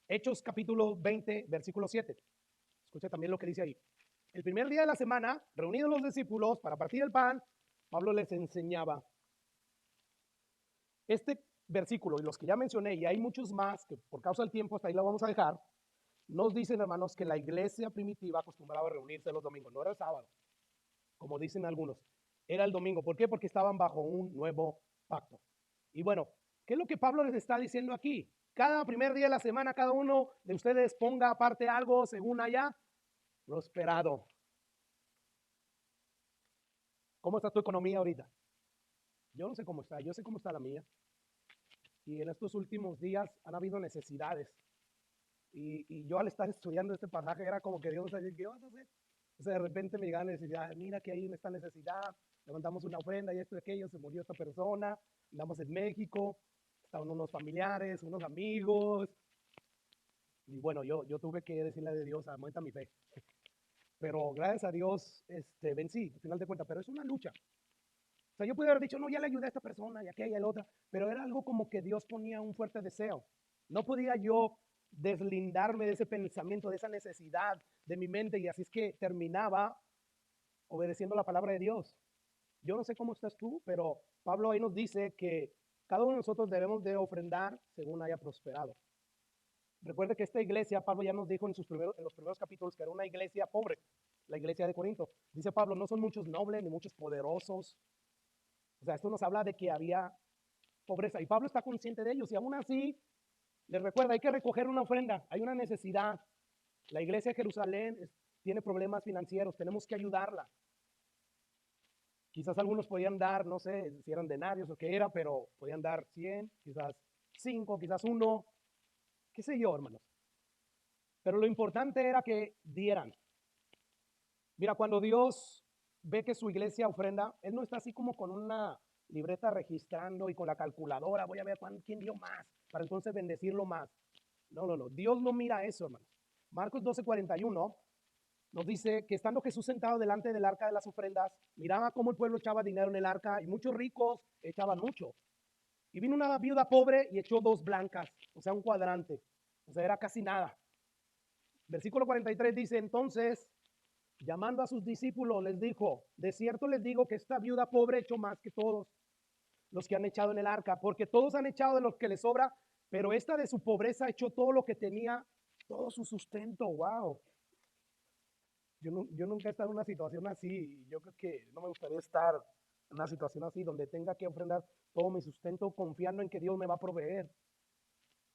Hechos capítulo 20, versículo 7. Escucha también lo que dice ahí. El primer día de la semana, reunidos los discípulos para partir el pan, Pablo les enseñaba. Este versículo y los que ya mencioné, y hay muchos más que por causa del tiempo hasta ahí lo vamos a dejar, nos dicen, hermanos, que la iglesia primitiva acostumbraba a reunirse los domingos, no era el sábado, como dicen algunos, era el domingo. ¿Por qué? Porque estaban bajo un nuevo pacto. Y bueno, ¿qué es lo que Pablo les está diciendo aquí? Cada primer día de la semana, cada uno de ustedes ponga aparte algo según haya prosperado. ¿Cómo está tu economía ahorita? Yo no sé cómo está, yo sé cómo está la mía. Y en estos últimos días han habido necesidades. Y yo al estar estudiando este pasaje era como que Dios decía, ¿qué vas a hacer? O sea, de repente me llega la necesidad, mira que hay esta necesidad, levantamos una ofrenda y esto y aquello, se murió esta persona, andamos en México, estaban unos familiares, unos amigos. Y bueno, yo tuve que decirle a Dios, aumenta mi fe. Pero gracias a Dios vencí, al final de cuentas, pero es una lucha. O sea, yo pude haber dicho, no, ya le ayudé a esta persona y a aquella y a la otra, pero era algo como que Dios ponía un fuerte deseo. No podía yo deslindarme de ese pensamiento, de esa necesidad de mi mente, y así es que terminaba obedeciendo la palabra de Dios. Yo no sé cómo estás tú, pero Pablo ahí nos dice que cada uno de nosotros debemos de ofrendar según haya prosperado. Recuerde que esta iglesia, Pablo ya nos dijo en los primeros capítulos que era una iglesia pobre, la iglesia de Corinto. Dice Pablo, no son muchos nobles ni muchos poderosos. O sea, esto nos habla de que había pobreza y Pablo está consciente de ellos y aún así les recuerda, hay que recoger una ofrenda, hay una necesidad. La iglesia de Jerusalén tiene problemas financieros, tenemos que ayudarla. Quizás algunos podían dar, no sé si eran denarios o qué era, pero podían dar 100, quizás 5, quizás 1, qué sé yo, hermanos. Pero lo importante era que dieran. Mira, cuando Dios ve que su iglesia ofrenda, Él no está así como con una libreta registrando y con la calculadora, voy a ver quién dio más, para entonces bendecirlo más. No, no, no, Dios no mira eso, hermanos. Marcos 12:41 nos dice que estando Jesús sentado delante del arca de las ofrendas, miraba cómo el pueblo echaba dinero en el arca y muchos ricos echaban mucho. Y vino una viuda pobre y echó 2 blancas, o sea, un cuadrante, o sea, era casi nada. Versículo 43 dice, entonces, llamando a sus discípulos, les dijo, de cierto les digo que esta viuda pobre echó más que todos los que han echado en el arca, porque todos han echado de lo que les sobra, pero esta de su pobreza echó todo lo que tenía, todo su sustento. Wow. Yo nunca he estado en una situación así. Yo creo que no me gustaría estar en una situación así donde tenga que ofrendar todo mi sustento confiando en que Dios me va a proveer.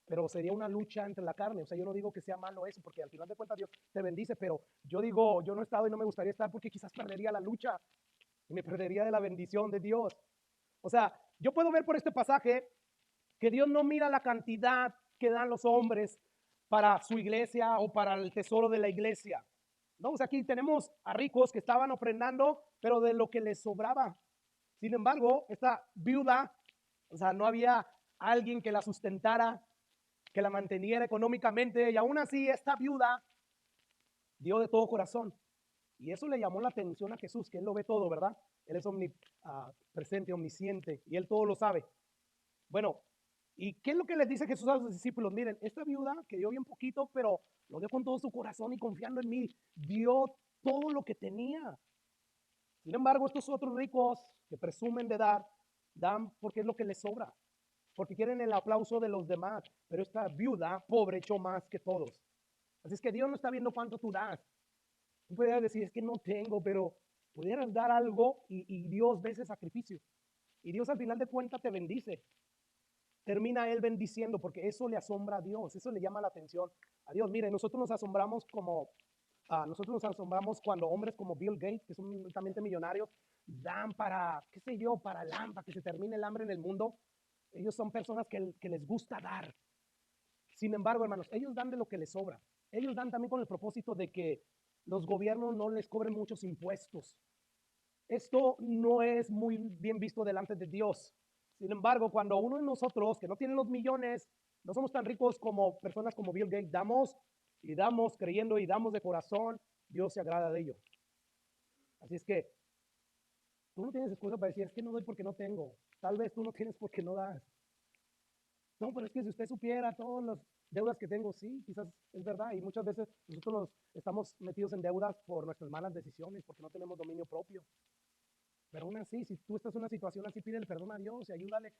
Pero sería una lucha entre la carne. O sea, yo no digo que sea malo eso, porque al final de cuentas Dios te bendice, pero yo digo, yo no he estado y no me gustaría estar porque quizás perdería la lucha y me perdería de la bendición de Dios. O sea, yo puedo ver por este pasaje que Dios no mira la cantidad que dan los hombres para su iglesia o para el tesoro de la iglesia. No, o sea, aquí tenemos a ricos que estaban ofrendando, pero de lo que les sobraba. Sin embargo, esta viuda, o sea, no había alguien que la sustentara, que la manteniera económicamente, y aún así esta viuda dio de todo corazón. Y eso le llamó la atención a Jesús, que Él lo ve todo, ¿verdad? Él es omnipresente, omnisciente, y Él todo lo sabe. Bueno, ¿y qué es lo que les dice Jesús a sus discípulos? Miren, esta viuda que dio bien poquito, pero lo dio con todo su corazón y confiando en mí, dio todo lo que tenía. Sin embargo, estos otros ricos que presumen de dar, dan porque es lo que les sobra, porque quieren el aplauso de los demás, pero esta viuda pobre echó más que todos. Así es que Dios no está viendo cuánto tú das. Tú podrías decir, es que no tengo, pero pudieras dar algo y Dios ve ese sacrificio. Y Dios al final de cuentas te bendice. Termina Él bendiciendo porque eso le asombra a Dios, eso le llama la atención a Dios. Mire, nosotros nos asombramos cuando hombres como Bill Gates, que son altamente millonarios, dan para, qué sé yo, para el hambre, para que se termine el hambre en el mundo. Ellos son personas que les gusta dar. Sin embargo, hermanos, ellos dan de lo que les sobra. Ellos dan también con el propósito de que los gobiernos no les cobren muchos impuestos. Esto no es muy bien visto delante de Dios. Sin embargo, cuando uno de nosotros que no tiene los millones, no somos tan ricos como personas como Bill Gates, damos y damos creyendo y damos de corazón, Dios se agrada de ello. Así es que tú no tienes excusa para decir, es que no doy porque no tengo. Tal vez tú no tienes porque no das. No, pero es que si usted supiera todas las deudas que tengo, sí, quizás es verdad. Y muchas veces nosotros estamos metidos en deudas por nuestras malas decisiones, porque no tenemos dominio propio. Pero aún así, si tú estás en una situación así, pídele perdón a Dios y ayúdale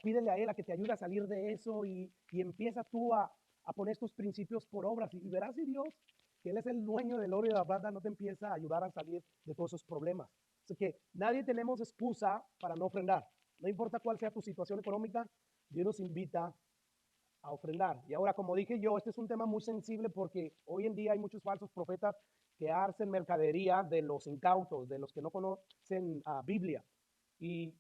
pídele a Él a que te ayude a salir de eso y empieza tú a poner estos principios por obras y verás si Dios, que Él es el dueño del oro y de la plata, no te empieza a ayudar a salir de todos esos problemas. Así que nadie tenemos excusa para no ofrendar. No importa cuál sea tu situación económica, Dios nos invita a ofrendar. Y ahora, como dije yo, este es un tema muy sensible porque hoy en día hay muchos falsos profetas que hacen mercadería de los incautos, de los que no conocen Biblia. Y,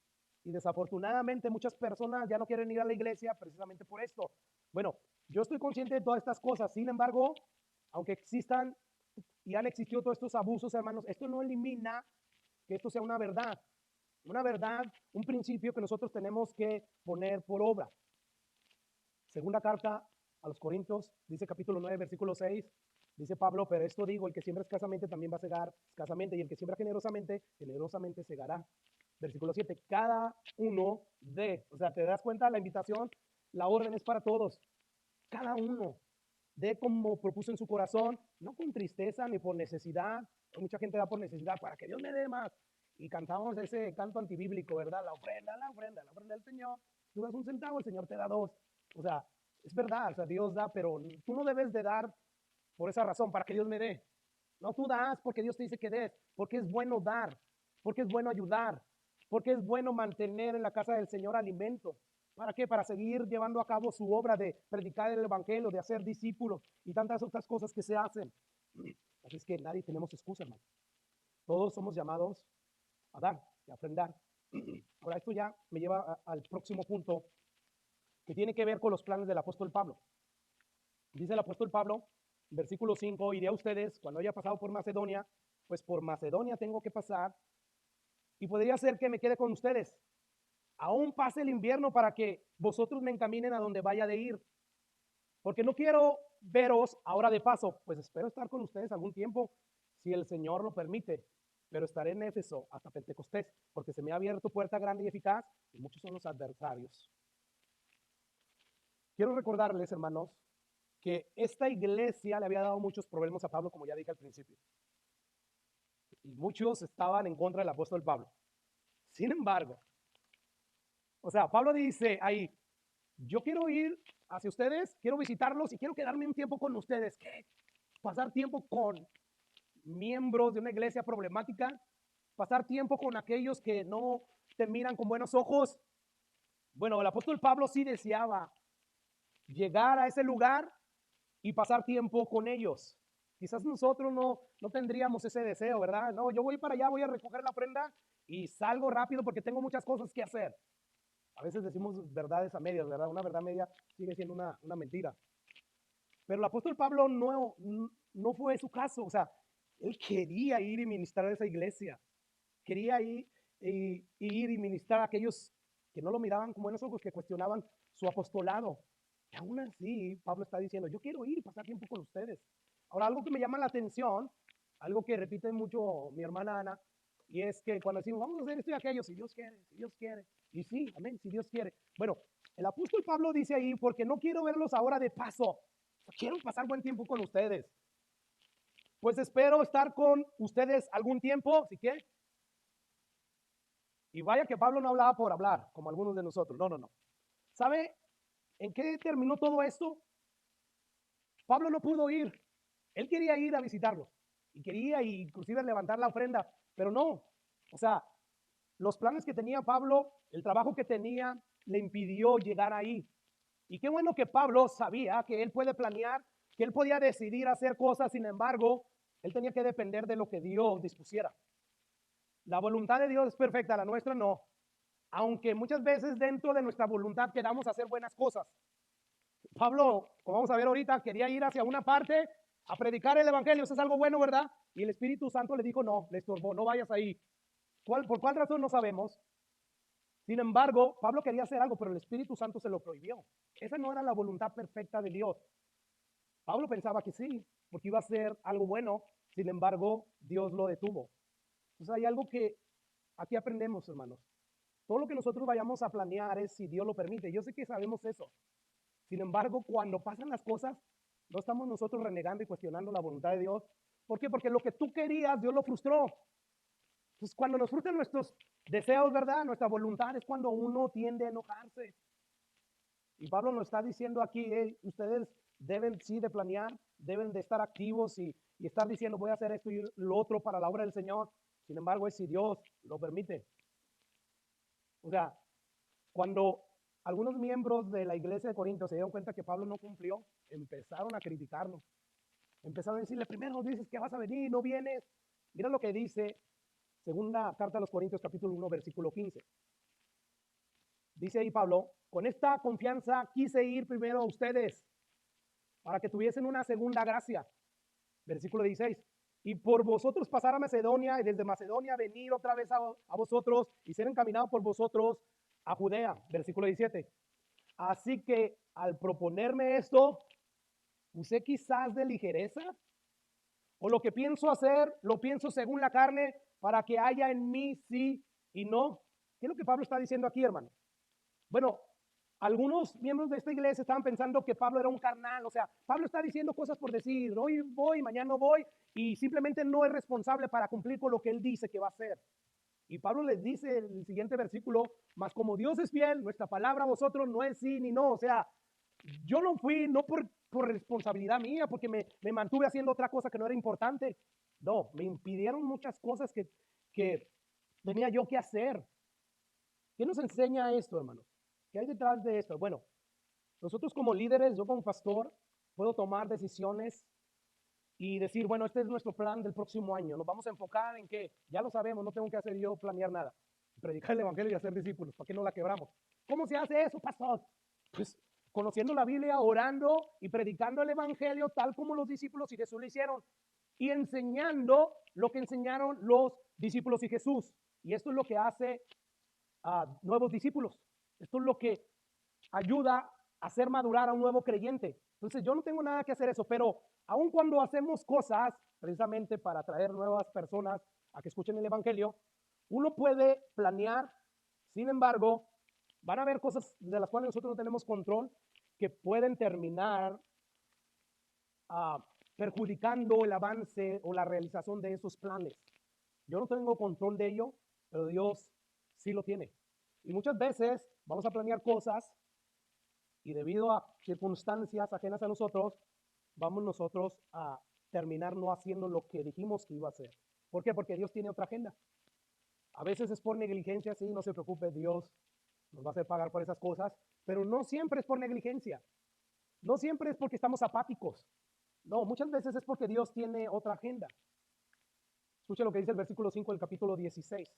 y desafortunadamente muchas personas ya no quieren ir a la iglesia precisamente por esto. Bueno, yo estoy consciente de todas estas cosas, sin embargo, aunque existan y han existido todos estos abusos, hermanos, esto no elimina que esto sea una verdad, un principio que nosotros tenemos que poner por obra. Segunda carta a los Corintios, dice capítulo 9, versículo 6, dice Pablo, pero esto digo, el que siembra escasamente también va a segar escasamente, y el que siembra generosamente, generosamente segará. Versículo 7, cada uno de, o sea, ¿te das cuenta la invitación? La orden es para todos. Cada uno de como propuso en su corazón, no con tristeza ni por necesidad. Mucha gente da por necesidad, para que Dios me dé más. Y cantamos ese canto antibíblico, ¿verdad? La ofrenda, la ofrenda, la ofrenda del Señor. Tú das un centavo, el Señor te da dos. O sea, es verdad, o sea, Dios da, pero tú no debes de dar por esa razón, para que Dios me dé. No, tú das porque Dios te dice que des, porque es bueno dar, porque es bueno ayudar, porque es bueno mantener en la casa del Señor alimento. ¿Para qué? Para seguir llevando a cabo su obra de predicar el evangelio, de hacer discípulos y tantas otras cosas que se hacen. Así es que nadie tenemos excusa, hermano. Todos somos llamados a dar y a ofrendar. Ahora, esto ya me lleva al próximo punto que tiene que ver con los planes del apóstol Pablo. Dice el apóstol Pablo, versículo 5, iré a ustedes cuando haya pasado por Macedonia, pues por Macedonia tengo que pasar y podría ser que me quede con ustedes. Aún pase el invierno para que vosotros me encaminen a donde vaya de ir, porque no quiero veros ahora de paso, pues espero estar con ustedes algún tiempo, si el Señor lo permite, pero estaré en Éfeso hasta Pentecostés, porque se me ha abierto puerta grande y eficaz y muchos son los adversarios. Quiero recordarles, hermanos, que esta iglesia le había dado muchos problemas a Pablo, como ya dije al principio. Y muchos estaban en contra del apóstol Pablo. Sin embargo, o sea, Pablo dice ahí, yo quiero ir hacia ustedes, quiero visitarlos y quiero quedarme un tiempo con ustedes. ¿Qué? Pasar tiempo con miembros de una iglesia problemática, pasar tiempo con aquellos que no te miran con buenos ojos. Bueno, el apóstol Pablo sí deseaba llegar a ese lugar y pasar tiempo con ellos. Quizás nosotros no tendríamos ese deseo, ¿verdad? No, yo voy para allá, voy a recoger la ofrenda y salgo rápido porque tengo muchas cosas que hacer. A veces decimos verdades a medias, ¿verdad? Una verdad media sigue siendo una mentira. Pero el apóstol Pablo no fue su caso. O sea, él quería ir y ministrar a esa iglesia. Quería ir y ministrar a aquellos que no lo miraban con buenos ojos, que cuestionaban su apostolado. Y aún así, Pablo está diciendo, yo quiero ir y pasar tiempo con ustedes. Ahora, algo que me llama la atención, algo que repite mucho mi hermana Ana, y es que cuando decimos, vamos a hacer esto y aquello, si Dios quiere, si Dios quiere. Y sí, amén, si Dios quiere. Bueno, el apóstol Pablo dice ahí, porque no quiero verlos ahora de paso. Quiero pasar buen tiempo con ustedes. Pues espero estar con ustedes algún tiempo, si quieren. Y vaya que Pablo no hablaba por hablar, como algunos de nosotros. No. ¿Sabe en qué terminó todo esto? Pablo no pudo ir. Él quería ir a visitarlos y quería inclusive levantar la ofrenda, pero no. O sea, los planes que tenía Pablo, el trabajo que tenía, le impidió llegar ahí. Y qué bueno que Pablo sabía que él puede planear, que él podía decidir hacer cosas, sin embargo, él tenía que depender de lo que Dios dispusiera. La voluntad de Dios es perfecta, la nuestra no. Aunque muchas veces dentro de nuestra voluntad queramos hacer buenas cosas. Pablo, como vamos a ver ahorita, quería ir hacia una parte a predicar el evangelio. Eso es algo bueno, ¿verdad? Y el Espíritu Santo le dijo, no, le estorbó, no vayas ahí. ¿Por cuál razón? No sabemos. Sin embargo, Pablo quería hacer algo, pero el Espíritu Santo se lo prohibió. Esa no era la voluntad perfecta de Dios. Pablo pensaba que sí, porque iba a ser algo bueno. Sin embargo, Dios lo detuvo. Entonces hay algo que aquí aprendemos, hermanos. Todo lo que nosotros vayamos a planear es si Dios lo permite. Yo sé que sabemos eso. Sin embargo, cuando pasan las cosas, no estamos nosotros renegando y cuestionando la voluntad de Dios. ¿Por qué? Porque lo que tú querías, Dios lo frustró. Entonces, cuando nos frustran nuestros deseos, ¿verdad? Nuestra voluntad es cuando uno tiende a enojarse. Y Pablo nos está diciendo aquí, hey, ustedes deben sí de planear, deben de estar activos y estar diciendo voy a hacer esto y lo otro para la obra del Señor. Sin embargo, es si Dios lo permite. O sea, cuando algunos miembros de la iglesia de Corinto se dieron cuenta que Pablo no cumplió, empezaron a criticarlo. Empezaron a decirle, primero dices que vas a venir, no vienes. Mira lo que dice segunda carta a los Corintios capítulo 1 versículo 15. Dice ahí Pablo, con esta confianza quise ir primero a ustedes para que tuviesen una segunda gracia. Versículo 16. Y por vosotros pasar a Macedonia y desde Macedonia venir otra vez a vosotros y ser encaminado por vosotros a Judea. Versículo 17. Así que al proponerme esto, usé quizás de ligereza o lo que pienso hacer, lo pienso según la carne para que haya en mí sí y no. ¿Qué es lo que Pablo está diciendo aquí, hermano? Bueno, algunos miembros de esta iglesia estaban pensando que Pablo era un carnal, o sea, Pablo está diciendo cosas por decir, hoy voy, mañana no voy, y simplemente no es responsable para cumplir con lo que él dice que va a hacer. Y Pablo les dice en el siguiente versículo, mas como Dios es fiel, nuestra palabra a vosotros no es sí ni no, o sea, yo no fui, no por responsabilidad mía, porque me mantuve haciendo otra cosa que no era importante, no, me impidieron muchas cosas que tenía yo que hacer. ¿Qué nos enseña esto, hermano? ¿Qué hay detrás de esto? Bueno, nosotros como líderes, yo como pastor, puedo tomar decisiones y decir, bueno, este es nuestro plan del próximo año. Nos vamos a enfocar en que, ya lo sabemos, no tengo que hacer yo planear nada. Predicar el evangelio y hacer discípulos, ¿para qué no la quebramos? ¿Cómo se hace eso, pastor? Pues conociendo la Biblia, orando y predicando el evangelio tal como los discípulos y Jesús lo hicieron y enseñando lo que enseñaron los discípulos y Jesús. Y esto es lo que hace a nuevos discípulos. Esto es lo que ayuda a hacer madurar a un nuevo creyente. Entonces yo no tengo nada que hacer eso, pero aun cuando hacemos cosas precisamente para atraer nuevas personas a que escuchen el evangelio, uno puede planear. Sin embargo, van a haber cosas de las cuales nosotros no tenemos control que pueden terminar perjudicando el avance o la realización de esos planes. Yo no tengo control de ello, pero Dios sí lo tiene. Y muchas veces vamos a planear cosas y debido a circunstancias ajenas a nosotros, vamos nosotros a terminar no haciendo lo que dijimos que iba a hacer. ¿Por qué? Porque Dios tiene otra agenda. A veces es por negligencia, sí, no se preocupe, Dios nos va a hacer pagar por esas cosas, pero no siempre es por negligencia. No siempre es porque estamos apáticos. No, muchas veces es porque Dios tiene otra agenda. Escuchen lo que dice el versículo 5 del capítulo 16.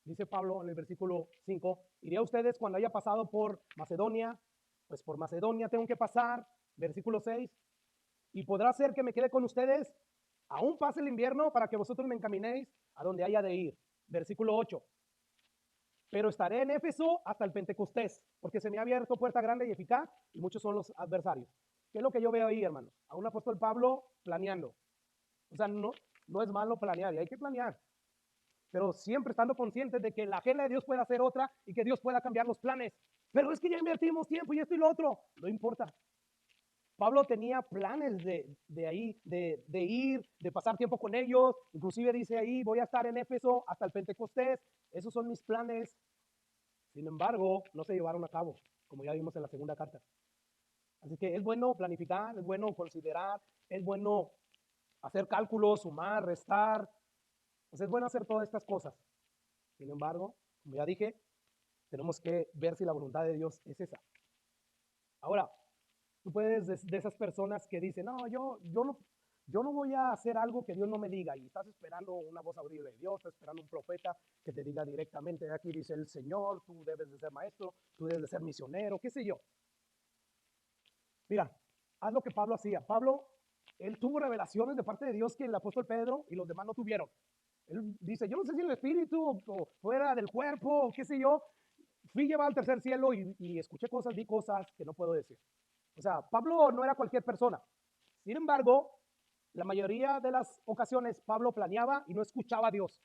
Dice Pablo en el versículo 5, iré a ustedes cuando haya pasado por Macedonia, pues por Macedonia tengo que pasar. Versículo 6, y podrá ser que me quede con ustedes, aún pase el invierno, para que vosotros me encaminéis a donde haya de ir. Versículo 8, pero estaré en Éfeso hasta el Pentecostés, porque se me ha abierto puerta grande y eficaz, y muchos son los adversarios. ¿Qué es lo que yo veo ahí, hermanos? A un apóstol Pablo planeando. O sea, no es malo planear, y hay que planear, pero siempre estando conscientes de que la agenda de Dios puede hacer otra y que Dios pueda cambiar los planes. Pero es que ya invertimos tiempo y esto y lo otro. No importa. Pablo tenía planes de ahí, de ir, de pasar tiempo con ellos. Inclusive dice ahí, voy a estar en Éfeso hasta el Pentecostés. Esos son mis planes. Sin embargo, no se llevaron a cabo, como ya vimos en la segunda carta. Así que es bueno planificar, es bueno considerar, es bueno hacer cálculos, sumar, restar. Pues es bueno hacer todas estas cosas. Sin embargo, como ya dije, tenemos que ver si la voluntad de Dios es esa. Ahora, tú puedes de esas personas que dicen, no, yo no voy a hacer algo que Dios no me diga, y estás esperando una voz audible de Dios, estás esperando un profeta que te diga directamente, aquí dice el Señor, tú debes de ser maestro, tú debes de ser misionero, qué sé yo. Mira, haz lo que Pablo hacía. Pablo, él tuvo revelaciones de parte de Dios que el apóstol Pedro y los demás no tuvieron. Él dice, yo no sé si el espíritu o fuera del cuerpo o qué sé yo, fui llevado al tercer cielo y escuché cosas, vi cosas que no puedo decir. O sea, Pablo no era cualquier persona. Sin embargo, la mayoría de las ocasiones Pablo planeaba y no escuchaba a Dios.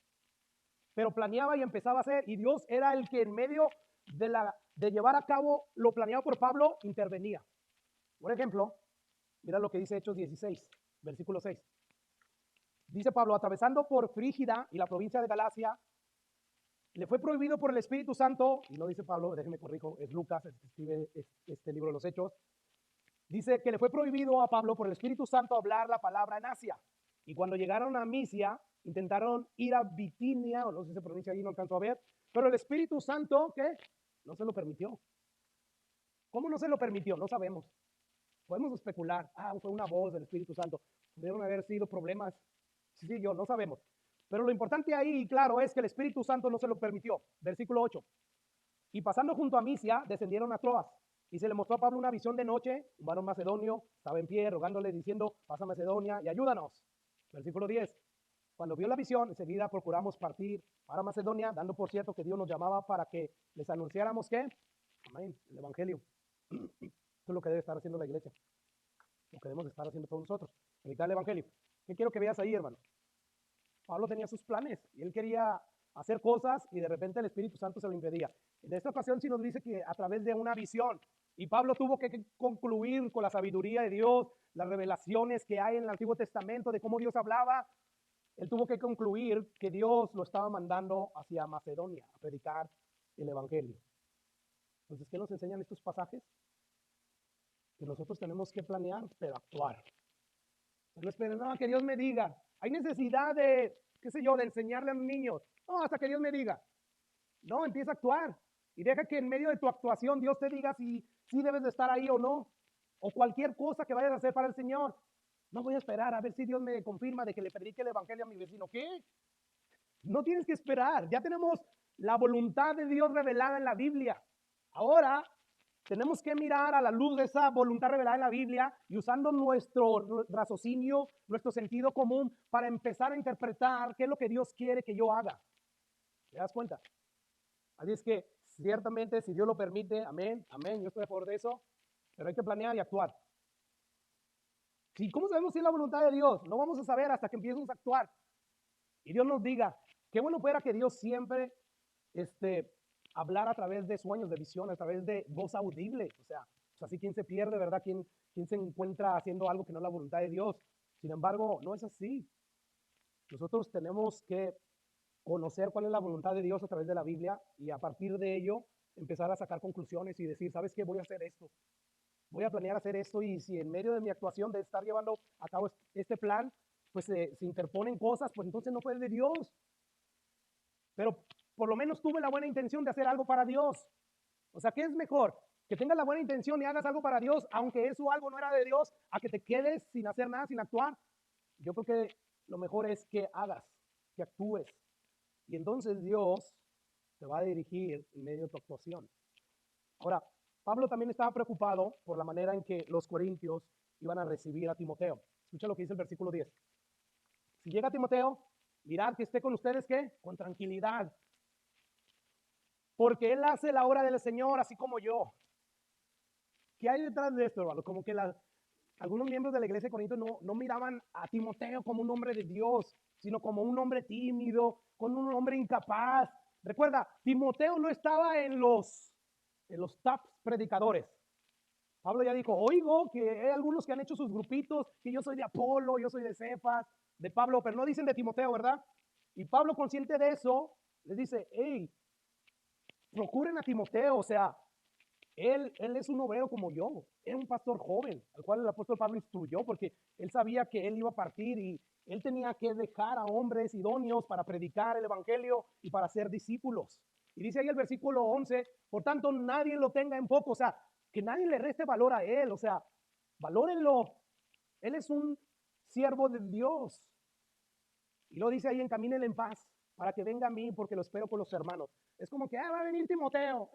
Pero planeaba y empezaba a hacer, y Dios era el que en medio de llevar a cabo lo planeado por Pablo, intervenía. Por ejemplo, mira lo que dice Hechos 16, versículo 6. Dice Pablo, atravesando por Frígida y la provincia de Galacia, le fue prohibido por el Espíritu Santo, y no dice Pablo, déjenme corrijo, es Lucas el que escribe este libro de los Hechos, dice que le fue prohibido a Pablo por el Espíritu Santo hablar la palabra en Asia. Y cuando llegaron a Misia, intentaron ir a Bitinia, o no sé si se pronuncia ahí, no alcanzo a ver, pero el Espíritu Santo, ¿qué? No se lo permitió. ¿Cómo no se lo permitió? No sabemos. Podemos especular, fue una voz del Espíritu Santo. Pudieron haber sido problemas, sí, yo, no sabemos. Pero lo importante ahí, claro, es que el Espíritu Santo no se lo permitió. Versículo 8. Y pasando junto a Misia, descendieron a Troas. Y se le mostró a Pablo una visión de noche. Un varón macedonio estaba en pie, rogándole, diciendo, pasa a Macedonia y ayúdanos. Versículo 10. Cuando vio la visión, enseguida procuramos partir para Macedonia, dando por cierto que Dios nos llamaba para que les anunciáramos ¿qué? Amén, el Evangelio. Esto es lo que debe estar haciendo la iglesia. Lo que debemos estar haciendo todos nosotros. Predicar el Evangelio. ¿Qué quiero que veas ahí, hermano? Pablo tenía sus planes y él quería hacer cosas y de repente el Espíritu Santo se lo impedía. En esta ocasión sí nos dice que a través de una visión, y Pablo tuvo que concluir con la sabiduría de Dios, las revelaciones que hay en el Antiguo Testamento de cómo Dios hablaba. Él tuvo que concluir que Dios lo estaba mandando hacia Macedonia a predicar el Evangelio. Entonces, ¿qué nos enseñan estos pasajes? Que nosotros tenemos que planear, pero actuar. No esperen, no, que Dios me diga. Hay necesidad de, qué sé yo, de enseñarle a los niños. No, hasta que Dios me diga. No, empieza a actuar. Y deja que en medio de tu actuación Dios te diga si debes de estar ahí o no. O cualquier cosa que vayas a hacer para el Señor. No voy a esperar a ver si Dios me confirma de que le predique el Evangelio a mi vecino. ¿Qué? No tienes que esperar. Ya tenemos la voluntad de Dios revelada en la Biblia. Ahora tenemos que mirar a la luz de esa voluntad revelada en la Biblia y usando nuestro raciocinio, nuestro sentido común para empezar a interpretar qué es lo que Dios quiere que yo haga. ¿Te das cuenta? Así es que ciertamente si Dios lo permite, amén, amén, yo estoy a favor de eso, pero hay que planear y actuar. ¿Cómo sabemos si es la voluntad de Dios? No vamos a saber hasta que empecemos a actuar. Y Dios nos diga, qué bueno fuera que Dios siempre hablar a través de sueños, de visiones, a través de voz audible. O sea, así quien se pierde, ¿verdad? ¿Quién se encuentra haciendo algo que no es la voluntad de Dios? Sin embargo, no es así. Nosotros tenemos que conocer cuál es la voluntad de Dios a través de la Biblia y a partir de ello empezar a sacar conclusiones y decir, ¿sabes qué? Voy a hacer esto. Voy a planear hacer esto y si en medio de mi actuación de estar llevando a cabo este plan, pues se interponen cosas, pues entonces no fue de Dios. Pero por lo menos tuve la buena intención de hacer algo para Dios. O sea, ¿qué es mejor? Que tengas la buena intención y hagas algo para Dios, aunque eso algo no era de Dios, a que te quedes sin hacer nada, sin actuar. Yo creo que lo mejor es que hagas, que actúes. Y entonces Dios te va a dirigir en medio de tu actuación. Ahora, Pablo también estaba preocupado por la manera en que los corintios iban a recibir a Timoteo. Escucha lo que dice el versículo 10. Si llega Timoteo, mirad que esté con ustedes, ¿qué? Con tranquilidad. Porque él hace la obra del Señor, así como yo. ¿Qué hay detrás de esto, hermano? Como que algunos miembros de la iglesia de Corinto no miraban a Timoteo como un hombre de Dios, sino como un hombre tímido, con un hombre incapaz. Recuerda, Timoteo no estaba en los top predicadores. Pablo ya dijo, oigo que hay algunos que han hecho sus grupitos, que yo soy de Apolo, yo soy de Cefas, de Pablo, pero no dicen de Timoteo, ¿verdad? Y Pablo, consciente de eso, les dice, hey, procuren a Timoteo, o sea, él es un obrero como yo, es un pastor joven, al cual el apóstol Pablo instruyó, porque él sabía que él iba a partir y él tenía que dejar a hombres idóneos para predicar el evangelio y para ser discípulos. Y dice ahí el versículo 11, por tanto nadie lo tenga en poco, o sea, que nadie le reste valor a él, o sea, valórenlo. Él es un siervo de Dios. Y lo dice ahí, encamínenle en paz para que venga a mí porque lo espero con los hermanos. Es como que va a venir Timoteo.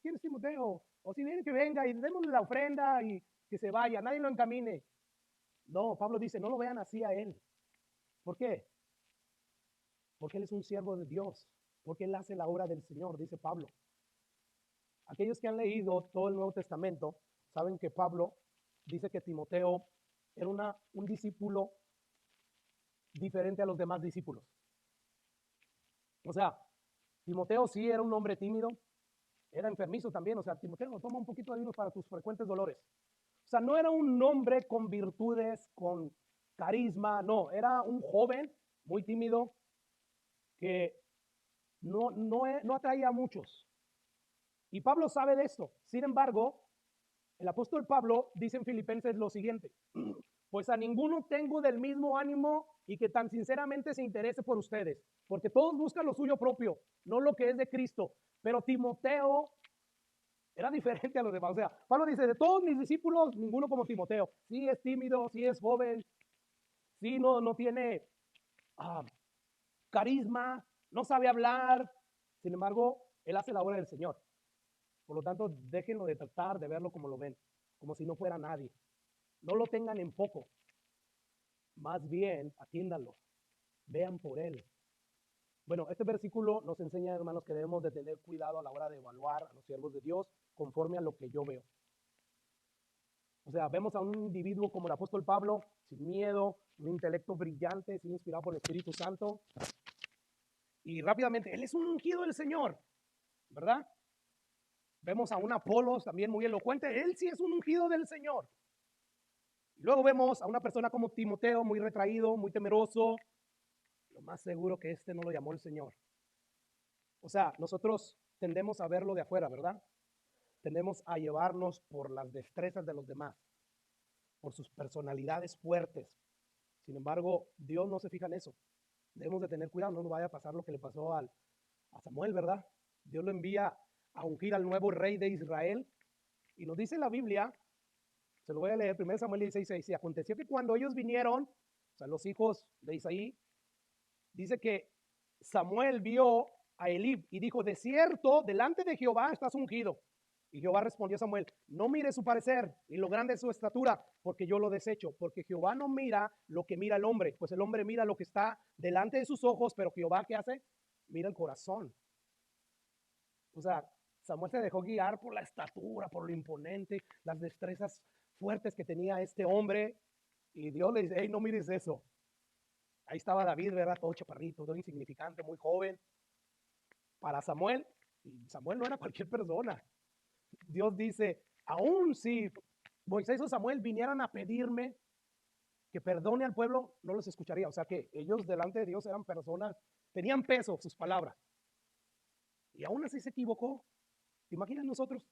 ¿Quién es Timoteo? O si viene que venga y démosle la ofrenda y que se vaya, nadie lo encamine. No, Pablo dice, no lo vean así a él. ¿Por qué? Porque él es un siervo de Dios, porque él hace la obra del Señor, dice Pablo. Aquellos que han leído todo el Nuevo Testamento saben que Pablo dice que Timoteo era un discípulo diferente a los demás discípulos. O sea, Timoteo sí era un hombre tímido, era enfermizo también, o sea, Timoteo, toma un poquito de vino para tus frecuentes dolores. O sea, no era un hombre con virtudes, con carisma, no, era un joven muy tímido que no atraía a muchos. Y Pablo sabe de esto. Sin embargo, el apóstol Pablo dice en Filipenses lo siguiente: pues a ninguno tengo del mismo ánimo y que tan sinceramente se interese por ustedes, porque todos buscan lo suyo propio, no lo que es de Cristo. Pero Timoteo era diferente a los demás. O sea, Pablo dice, de todos mis discípulos, ninguno como Timoteo. Sí es tímido, sí es joven, sí no tiene ah, carisma, no sabe hablar. Sin embargo, él hace la obra del Señor. Por lo tanto, déjenlo de tratar de verlo como lo ven, como si no fuera nadie. No lo tengan en poco, más bien atiéndanlo, vean por él. Bueno, este versículo nos enseña, hermanos, que debemos de tener cuidado a la hora de evaluar a los siervos de Dios conforme a lo que yo veo. O sea, vemos a un individuo como el apóstol Pablo, sin miedo, un intelecto brillante, sin inspirado por el Espíritu Santo. Y rápidamente, él es un ungido del Señor, ¿verdad? Vemos a un Apolos también muy elocuente, él sí es un ungido del Señor. Luego vemos a una persona como Timoteo, muy retraído, muy temeroso. Lo más seguro que este no lo llamó el Señor. O sea, nosotros tendemos a verlo de afuera, ¿verdad? Tendemos a llevarnos por las destrezas de los demás, por sus personalidades fuertes. Sin embargo, Dios no se fija en eso. Debemos de tener cuidado, no nos vaya a pasar lo que le pasó a Samuel, ¿verdad? Dios lo envía a ungir al nuevo rey de Israel. Y nos dice la Biblia, se lo voy a leer, 1 Samuel 16:6. Y aconteció que cuando ellos vinieron, o sea, los hijos de Isaí, dice que Samuel vio a Elí y dijo, de cierto, delante de Jehová estás ungido. Y Jehová respondió a Samuel, no mire su parecer ni lo grande de su estatura, porque yo lo desecho, porque Jehová no mira lo que mira el hombre, pues el hombre mira lo que está delante de sus ojos, pero Jehová, ¿qué hace? Mira el corazón. O sea, Samuel se dejó guiar por la estatura, por lo imponente, las destrezas fuertes que tenía este hombre, y Dios le dice, hey, no mires eso. Ahí estaba David, ¿verdad? Todo chaparrito, todo insignificante, muy joven. Para Samuel, y Samuel no era cualquier persona. Dios dice, aún si Moisés o Samuel vinieran a pedirme que perdone al pueblo, no los escucharía. O sea que ellos delante de Dios eran personas, tenían peso sus palabras. Y aún así se equivocó. ¿Te imaginas nosotros?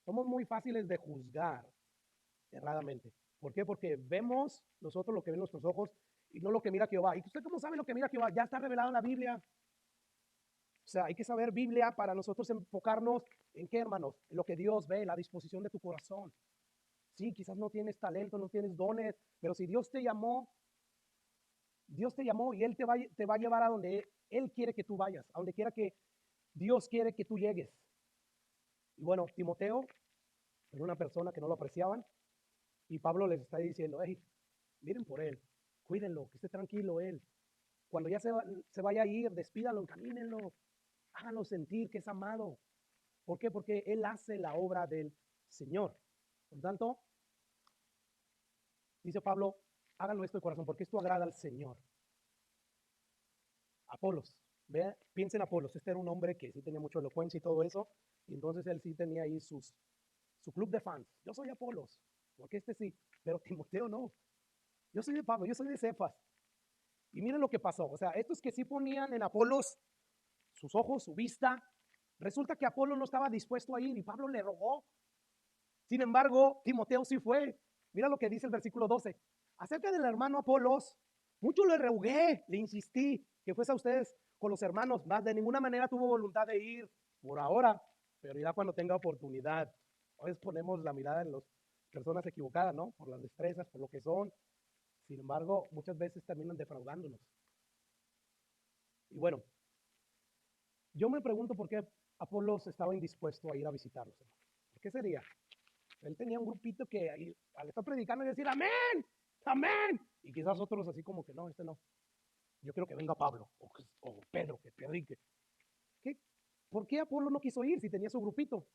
Somos muy fáciles de juzgar erradamente. ¿Por qué? Porque vemos nosotros lo que ven nuestros ojos y no lo que mira Jehová. ¿Y usted cómo sabe lo que mira Jehová? Ya está revelado en la Biblia. O sea, hay que saber Biblia para nosotros enfocarnos en qué, hermanos, en lo que Dios ve, la disposición de tu corazón. Sí, quizás no tienes talento, no tienes dones, pero si Dios te llamó y Él te va a llevar a donde Él quiere que tú vayas, a donde quiera que Dios quiere que tú llegues. Y bueno, Timoteo era una persona que no lo apreciaban y Pablo les está diciendo, hey, miren por él, cuídenlo, que esté tranquilo él. Cuando ya se vaya a ir, despídalo, encamínenlo, háganlo sentir que es amado. ¿Por qué? Porque él hace la obra del Señor. Por tanto, dice Pablo, háganlo esto de corazón, porque esto agrada al Señor. Apolos, vea, piensen en Apolos, este era un hombre que sí tenía mucha elocuencia y todo eso, y entonces él sí tenía ahí su club de fans. Yo soy Apolos, porque este sí, pero Timoteo no. Yo soy de Pablo, yo soy de Cefas. Y miren lo que pasó, o sea, estos que sí ponían en Apolos sus ojos, su vista, resulta que Apolo no estaba dispuesto a ir y Pablo le rogó. Sin embargo, Timoteo sí fue. Mira lo que dice el versículo 12. Acerca del hermano Apolos, mucho le rogué, le insistí que fuese a ustedes con los hermanos, más de ninguna manera tuvo voluntad de ir por ahora, pero ya cuando tenga oportunidad. A veces ponemos la mirada en las personas equivocadas, ¿no? Por las destrezas, por lo que son. Sin embargo, muchas veces terminan defraudándonos. Y bueno, yo me pregunto por qué Apolos estaba indispuesto a ir a visitarlos. ¿Por qué sería? Él tenía un grupito que al estar predicando y decir amén, amén. Y quizás otros así como que no, este no. Yo quiero que venga Pablo o Pedro que predique. ¿Qué? ¿Por qué Apolo no quiso ir si tenía su grupito?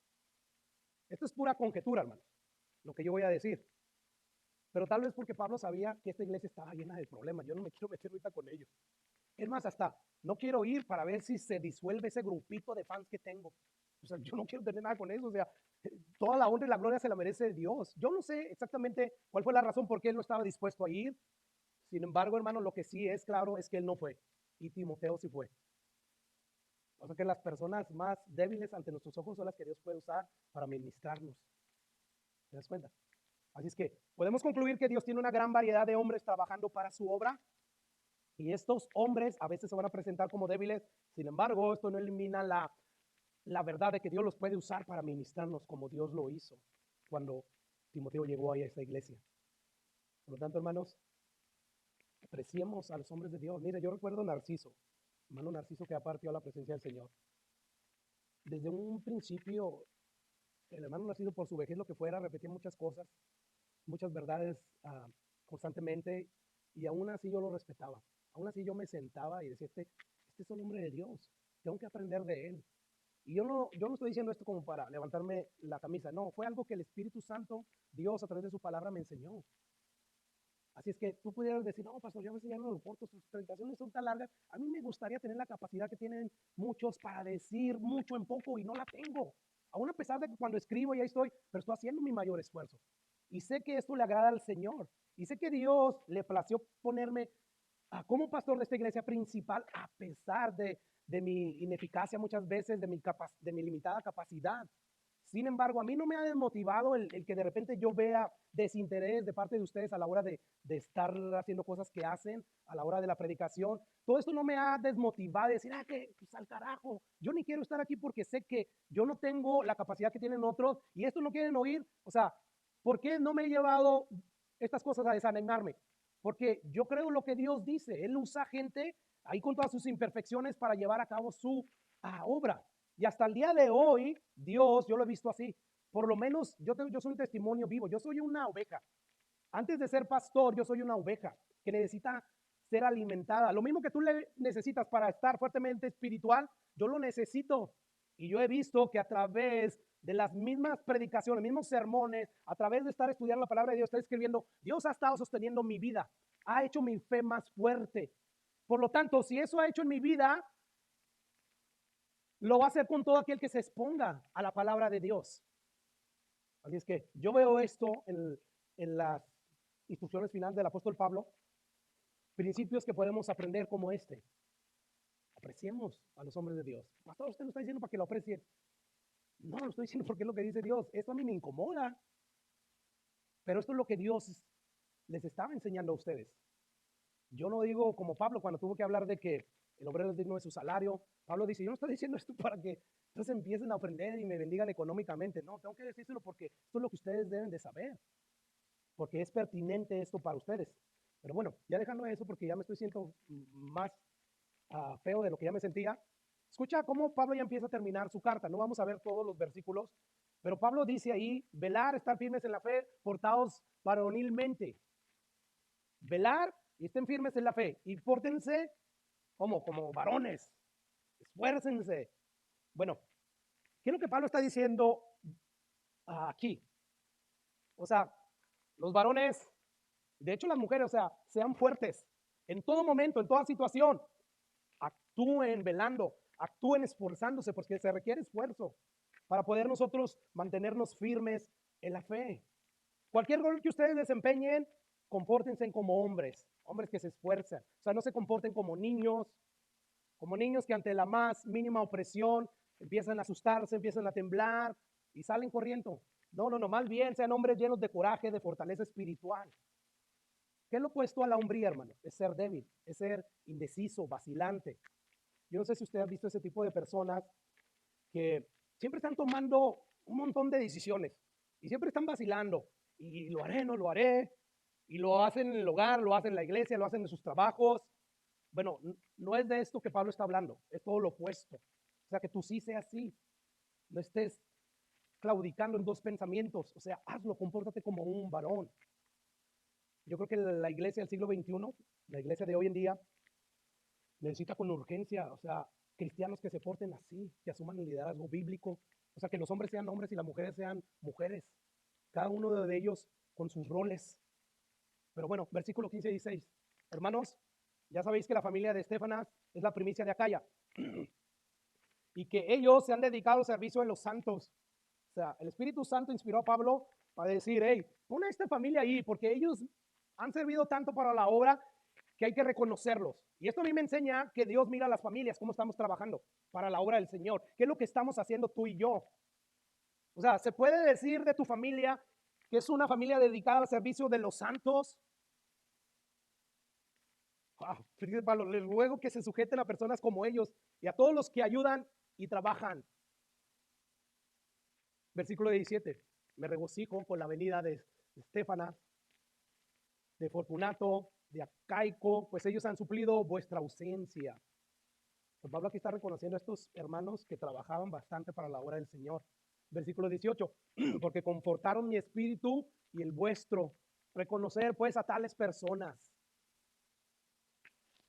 Esto es pura conjetura, hermanos, lo que yo voy a decir. Pero tal vez porque Pablo sabía que esta iglesia estaba llena de problemas. Yo no me quiero meter ahorita con ellos. Es más, hasta no quiero ir para ver si se disuelve ese grupito de fans que tengo. O sea, yo no quiero tener nada con eso. O sea, toda la honra y la gloria se la merece Dios. Yo no sé exactamente cuál fue la razón por qué él no estaba dispuesto a ir. Sin embargo, hermano, lo que sí es claro es que él no fue. Y Timoteo sí fue. O sea que las personas más débiles ante nuestros ojos son las que Dios puede usar para ministrarnos. ¿Te das cuenta? Así es que podemos concluir que Dios tiene una gran variedad de hombres trabajando para su obra. Y estos hombres a veces se van a presentar como débiles. Sin embargo, esto no elimina la verdad de que Dios los puede usar para ministrarnos como Dios lo hizo cuando Timoteo llegó ahí a esta iglesia. Por lo tanto, hermanos, apreciemos a los hombres de Dios. Mire, yo recuerdo a Narciso, hermano Narciso, que ha partido a la presencia del Señor. Desde un principio, el hermano Narciso, por su vejez, lo que fuera, repetía muchas cosas, muchas verdades constantemente, y aún así yo lo respetaba. Aún así yo me sentaba y decía, este es un hombre de Dios, tengo que aprender de él. Y yo no estoy diciendo esto como para levantarme la camisa, no, fue algo que el Espíritu Santo, Dios a través de su palabra me enseñó. Así es que tú pudieras decir, no, pastor, yo a veces ya no lo porto, sus predicaciones son tan largas. A mí me gustaría tener la capacidad que tienen muchos para decir mucho en poco y no la tengo. Aún a pesar de que cuando escribo ya estoy, pero estoy haciendo mi mayor esfuerzo. Y sé que esto le agrada al Señor. Y sé que Dios le plació ponerme como pastor de esta iglesia principal, a pesar de mi ineficacia muchas veces, de mi limitada capacidad. Sin embargo, a mí no me ha desmotivado el que de repente yo vea desinterés de parte de ustedes a la hora de estar haciendo cosas que hacen, a la hora de la predicación. Todo esto no me ha desmotivado de decir, que pues al carajo, yo ni quiero estar aquí porque sé que yo no tengo la capacidad que tienen otros y esto no quieren oír. O sea, ¿por qué no me he llevado estas cosas a desanimarme? Porque yo creo lo que Dios dice. Él usa gente ahí con todas sus imperfecciones para llevar a cabo su obra. Y hasta el día de hoy, Dios, yo lo he visto así. Por lo menos yo soy un testimonio vivo. Yo soy una oveja. Antes de ser pastor, yo soy una oveja que necesita ser alimentada. Lo mismo que tú le necesitas para estar fuertemente espiritual, yo lo necesito. Y yo he visto que a través de las mismas predicaciones, mismos sermones, a través de estar estudiando la palabra de Dios, estar escribiendo, Dios ha estado sosteniendo mi vida, ha hecho mi fe más fuerte. Por lo tanto, si eso ha hecho en mi vida, lo va a hacer con todo aquel que se exponga a la palabra de Dios. Así es que yo veo esto en las instrucciones finales del apóstol Pablo, principios que podemos aprender como este. Apreciemos a los hombres de Dios. Pastor, usted lo está diciendo para que lo aprecien. No, lo estoy diciendo porque es lo que dice Dios. Esto a mí me incomoda. Pero esto es lo que Dios les estaba enseñando a ustedes. Yo no digo como Pablo cuando tuvo que hablar de que el obrero es digno de su salario. Pablo dice, yo no estoy diciendo esto para que entonces empiecen a aprender y me bendigan económicamente. No, tengo que decírselo porque esto es lo que ustedes deben de saber. Porque es pertinente esto para ustedes. Pero bueno, ya dejando eso porque ya me estoy sintiendo más feo de lo que ya me sentía. Escucha cómo Pablo ya empieza a terminar su carta. No vamos a ver todos los versículos, pero Pablo dice ahí, velar, estar firmes en la fe, portados varonilmente. Velar y estén firmes en la fe y pórtense como varones. Esfuércense. Bueno, ¿qué es lo que Pablo está diciendo aquí? O sea, los varones, de hecho las mujeres, o sea, sean fuertes en todo momento, en toda situación. Actúen velando, actúen esforzándose, porque se requiere esfuerzo para poder nosotros mantenernos firmes en la fe. Cualquier rol que ustedes desempeñen, compórtense como hombres, hombres que se esfuerzan. O sea, no se comporten como niños que ante la más mínima opresión empiezan a asustarse, empiezan a temblar y salen corriendo. No, más bien sean hombres llenos de coraje, de fortaleza espiritual. ¿Qué es lo opuesto a la hombría, hermano? Es ser débil, es ser indeciso, vacilante. Yo no sé si usted ha visto ese tipo de personas que siempre están tomando un montón de decisiones y siempre están vacilando. Y lo haré, no lo haré. Y lo hacen en el hogar, lo hacen en la iglesia, lo hacen en sus trabajos. Bueno, no es de esto que Pablo está hablando, es todo lo opuesto. O sea, que tú sí seas así, no estés claudicando en dos pensamientos. O sea, hazlo, compórtate como un varón. Yo creo que la iglesia del siglo XXI, la iglesia de hoy en día, necesita con urgencia, o sea, cristianos que se porten así, que asuman el liderazgo bíblico, o sea, que los hombres sean hombres y las mujeres sean mujeres, cada uno de ellos con sus roles. Pero bueno, versículo 15 y 16. Hermanos, ya sabéis que la familia de Estefanas es la primicia de Acaya y que ellos se han dedicado al servicio de los santos. O sea, el Espíritu Santo inspiró a Pablo para decir, hey, pon a esta familia ahí, porque ellos han servido tanto para la obra que hay que reconocerlos. Y esto a mí me enseña que Dios mira a las familias, cómo estamos trabajando para la obra del Señor. ¿Qué es lo que estamos haciendo tú y yo? O sea, ¿se puede decir de tu familia que es una familia dedicada al servicio de los santos? Wow, Pablo, les ruego que se sujeten a personas como ellos y a todos los que ayudan y trabajan. Versículo 17. Me regocijo con la venida de Estéfanas, de Fortunato, de Acaico, pues ellos han suplido vuestra ausencia. Pues Pablo aquí está reconociendo a estos hermanos que trabajaban bastante para la obra del Señor. Versículo 18. Porque confortaron mi espíritu y el vuestro. Reconocer pues a tales personas.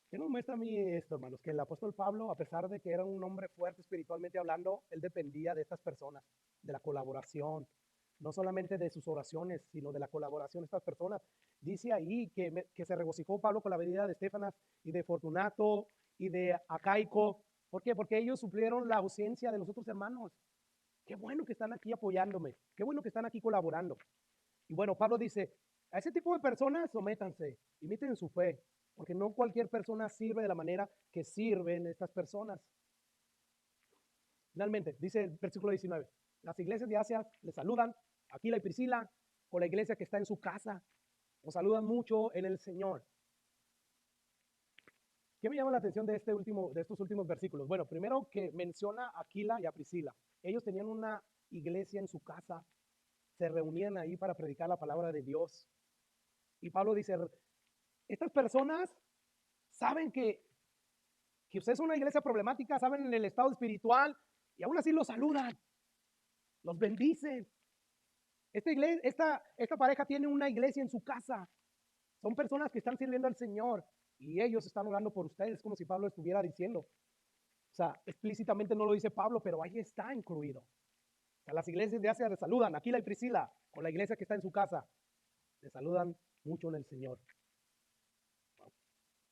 ¿Qué nos muestra a mí esto, hermanos? Que el apóstol Pablo, a pesar de que era un hombre fuerte espiritualmente hablando, él dependía de estas personas, de la colaboración, no solamente de sus oraciones, sino de la colaboración de estas personas. Dice ahí que se regocijó Pablo con la venida de Estéfanas y de Fortunato y de Acaico. ¿Por qué? Porque ellos suplieron la ausencia de los otros hermanos. Qué bueno que están aquí apoyándome, qué bueno que están aquí colaborando. Y bueno, Pablo dice, a ese tipo de personas sométanse, imiten su fe, porque no cualquier persona sirve de la manera que sirven estas personas. Finalmente, dice el versículo 19, las iglesias de Asia le saludan, Aquila y Priscila, con la iglesia que está en su casa, os saludan mucho en el Señor. ¿Qué me llama la atención de estos últimos versículos? Bueno, primero que menciona a Aquila y a Priscila. Ellos tenían una iglesia en su casa, se reunían ahí para predicar la palabra de Dios. Y Pablo dice, estas personas saben que usted es una iglesia problemática, saben en el estado espiritual y aún así los saludan, los bendicen. Esta pareja tiene una iglesia en su casa. Son personas que están sirviendo al Señor y ellos están orando por ustedes, como si Pablo estuviera diciendo. O sea, explícitamente no lo dice Pablo, pero ahí está incluido. O sea, las iglesias de Asia le saludan, Aquila y Priscila, con la iglesia que está en su casa. Le saludan mucho en el Señor.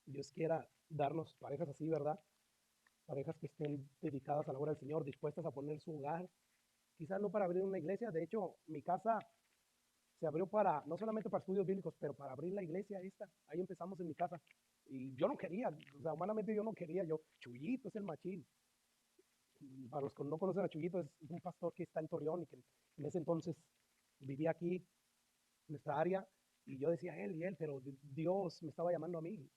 Dios quiera darnos parejas así, ¿verdad? Parejas que estén dedicadas a la obra del Señor, dispuestas a poner su hogar, quizás no para abrir una iglesia. De hecho, mi casa se abrió no solamente para estudios bíblicos, pero para abrir la iglesia esta. Ahí empezamos en mi casa. Y yo no quería, o sea, humanamente yo no quería. Chuyito es el machín. Para los que no conocen a Chuyito, es un pastor que está en Torreón y que en ese entonces vivía aquí, en nuestra área. Y yo decía él, pero Dios me estaba llamando a mí.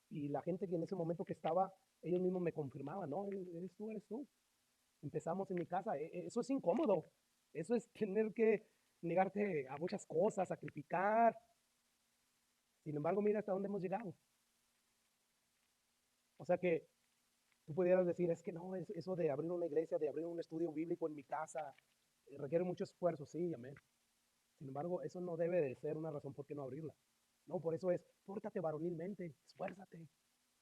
Y la gente que en ese momento que estaba, ellos mismos me confirmaban, no, eres tú, eres tú. Empezamos en mi casa, eso es incómodo, eso es tener que negarte a muchas cosas, sacrificar. Sin embargo, mira hasta dónde hemos llegado. O sea que tú pudieras decir, es que no, eso de abrir una iglesia, de abrir un estudio bíblico en mi casa, requiere mucho esfuerzo, sí, amén. Sin embargo, eso no debe de ser una razón por qué no abrirla. No, por eso es, pórtate varonilmente, esfuérzate,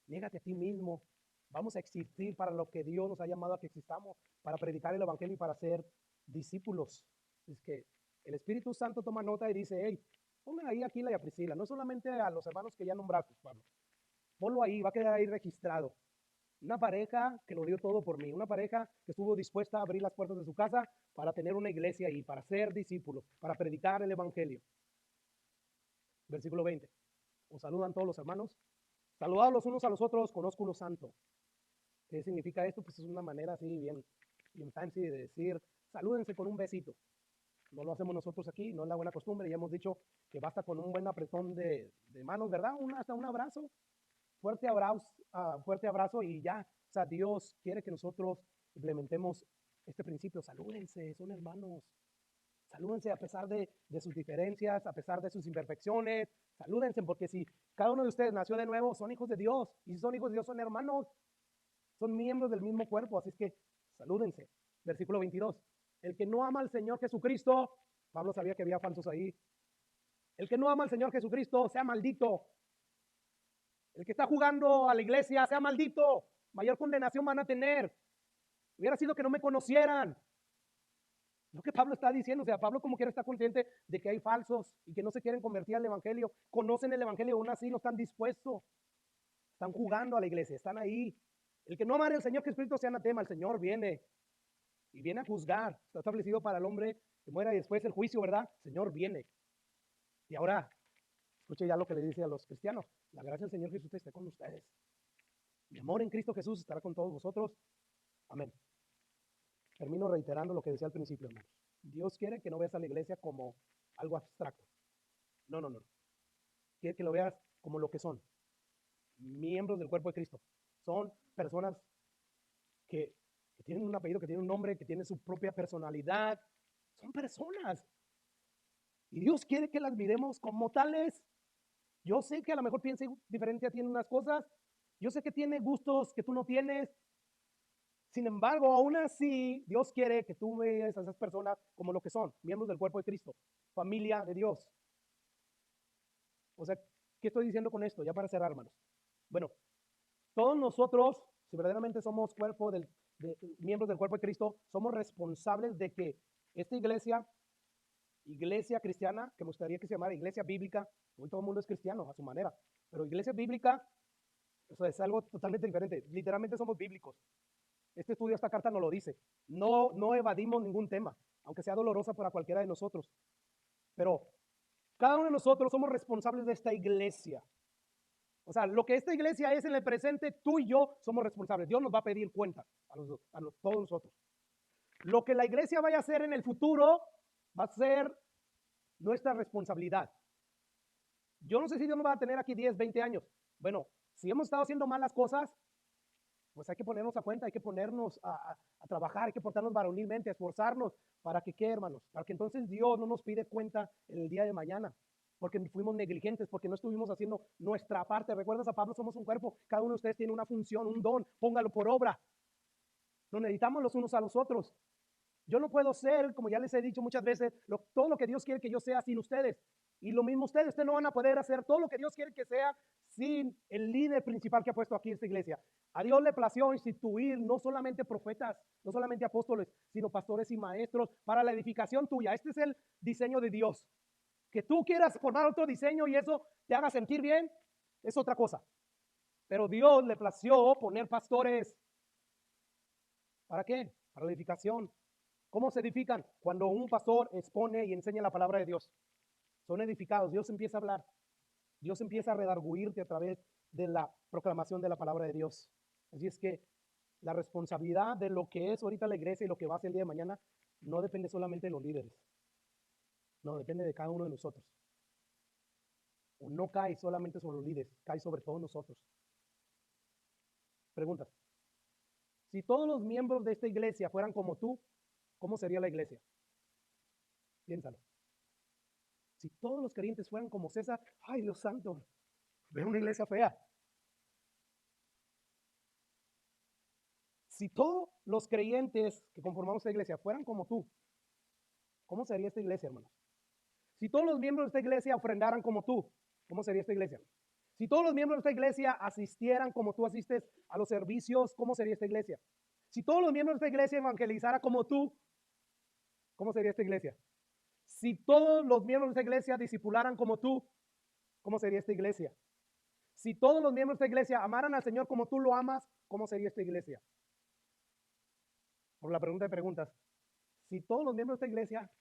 niégate a ti mismo. Vamos a existir para lo que Dios nos ha llamado a que existamos, para predicar el evangelio y para ser discípulos. Es que el Espíritu Santo toma nota y dice, hey, pongan ahí a Aquila y a Priscila, no solamente a los hermanos que ya nombraste, Pablo. Ponlo ahí, va a quedar ahí registrado. Una pareja que lo dio todo por mí, una pareja que estuvo dispuesta a abrir las puertas de su casa para tener una iglesia ahí, para ser discípulos, para predicar el evangelio. Versículo 20. Os saludan todos los hermanos. Saludados los unos a los otros con ósculo santo. ¿Qué significa esto? Pues es una manera así bien fancy de decir, salúdense con un besito. No lo hacemos nosotros aquí, no es la buena costumbre. Ya hemos dicho que basta con un buen apretón de manos, ¿verdad? Hasta un abrazo, fuerte abrazo y ya. O sea, Dios quiere que nosotros implementemos este principio. Salúdense, son hermanos. Salúdense a pesar de sus diferencias, a pesar de sus imperfecciones. Salúdense porque si cada uno de ustedes nació de nuevo, son hijos de Dios. Y si son hijos de Dios, son hermanos. Son miembros del mismo cuerpo. Así es que salúdense. Versículo 22. El que no ama al Señor Jesucristo, Pablo sabía que había falsos ahí. El que no ama al Señor Jesucristo, sea maldito. El que está jugando a la iglesia, sea maldito. Mayor condenación van a tener. Hubiera sido que no me conocieran. Lo que Pablo está diciendo, o sea, Pablo como quiera está consciente de que hay falsos y que no se quieren convertir al evangelio. Conocen el evangelio, aún así no están dispuestos. Están jugando a la iglesia, están ahí. El que no ama al Señor Jesucristo sea anatema. El Señor viene y viene a juzgar. Está establecido para el hombre que muera y después el juicio, ¿verdad? El Señor viene. Y ahora, escuche ya lo que le dice a los cristianos. La gracia del Señor Jesús esté con ustedes. Mi amor en Cristo Jesús estará con todos vosotros. Amén. Termino reiterando lo que decía al principio, hermanos. Dios quiere que no veas a la iglesia como algo abstracto. No, no, no. Quiere que lo veas como lo que son. Miembros del cuerpo de Cristo. Son personas que tienen un apellido, que tienen un nombre, que tienen su propia personalidad. Son personas. Y Dios quiere que las miremos como tales. Yo sé que a lo mejor piensa diferente a ti en unas cosas. Yo sé que tiene gustos que tú no tienes. Sin embargo, aún así, Dios quiere que tú veas a esas personas como lo que son, miembros del cuerpo de Cristo, familia de Dios. O sea, ¿qué estoy diciendo con esto? Ya para cerrar, hermanos. Bueno, todos nosotros, si verdaderamente somos miembros del cuerpo de Cristo, somos responsables de que esta iglesia cristiana, que me gustaría que se llamara iglesia bíblica, hoy todo el mundo es cristiano a su manera, pero iglesia bíblica, o sea, es algo totalmente diferente. Literalmente somos bíblicos. Este estudio, esta carta nos lo dice. No evadimos ningún tema, aunque sea dolorosa para cualquiera de nosotros. Pero cada uno de nosotros somos responsables de esta iglesia. O sea, lo que esta iglesia es en el presente, tú y yo somos responsables. Dios nos va a pedir cuenta todos nosotros. Lo que la iglesia vaya a hacer en el futuro va a ser nuestra responsabilidad. Yo no sé si Dios nos va a tener aquí 10, 20 años. Bueno, si hemos estado haciendo malas cosas, pues hay que ponernos a cuenta, hay que ponernos a trabajar, hay que portarnos varonilmente, a esforzarnos para que, ¿qué, hermanos? Para que entonces Dios no nos pide cuenta el día de mañana, porque fuimos negligentes, porque no estuvimos haciendo nuestra parte. ¿Recuerdas a Pablo? Somos un cuerpo, cada uno de ustedes tiene una función, un don, póngalo por obra. Nos necesitamos los unos a los otros. Yo no puedo ser, como ya les he dicho muchas veces, todo lo que Dios quiere que yo sea sin ustedes. Y lo mismo ustedes no van a poder hacer todo lo que Dios quiere que sea sin el líder principal que ha puesto aquí esta iglesia. A Dios le plació instituir no solamente profetas, no solamente apóstoles, sino pastores y maestros para la edificación tuya. Este es el diseño de Dios. Que tú quieras formar otro diseño y eso te haga sentir bien, es otra cosa. Pero Dios le plació poner pastores. ¿Para qué? Para la edificación. ¿Cómo se edifican? Cuando un pastor expone y enseña la palabra de Dios. Son edificados. Dios empieza a hablar. Dios empieza a redarguirte a través de la proclamación de la palabra de Dios. Así es que la responsabilidad de lo que es ahorita la iglesia y lo que va a ser el día de mañana no depende solamente de los líderes. No, depende de cada uno de nosotros. O no cae solamente sobre los líderes, cae sobre todos nosotros. Preguntas. Si todos los miembros de esta iglesia fueran como tú, ¿cómo sería la iglesia? Piénsalo. Si todos los creyentes fueran como César, ay Dios santo, ve una iglesia fea. Si todos los creyentes que conformamos esta iglesia fueran como tú, ¿cómo sería esta iglesia, hermanos? Si todos los miembros de esta iglesia ofrendaran como tú, ¿cómo sería esta iglesia? Si todos los miembros de esta iglesia asistieran como tú asistes a los servicios, ¿cómo sería esta iglesia? Si todos los miembros de esta iglesia evangelizaran como tú, ¿cómo sería esta iglesia? Si todos los miembros de esta iglesia discipularan como tú, ¿cómo sería esta iglesia? Si todos los miembros de esta iglesia amaran al Señor como tú lo amas, ¿cómo sería esta iglesia? Por la pregunta de preguntas. Si todos los miembros de esta iglesia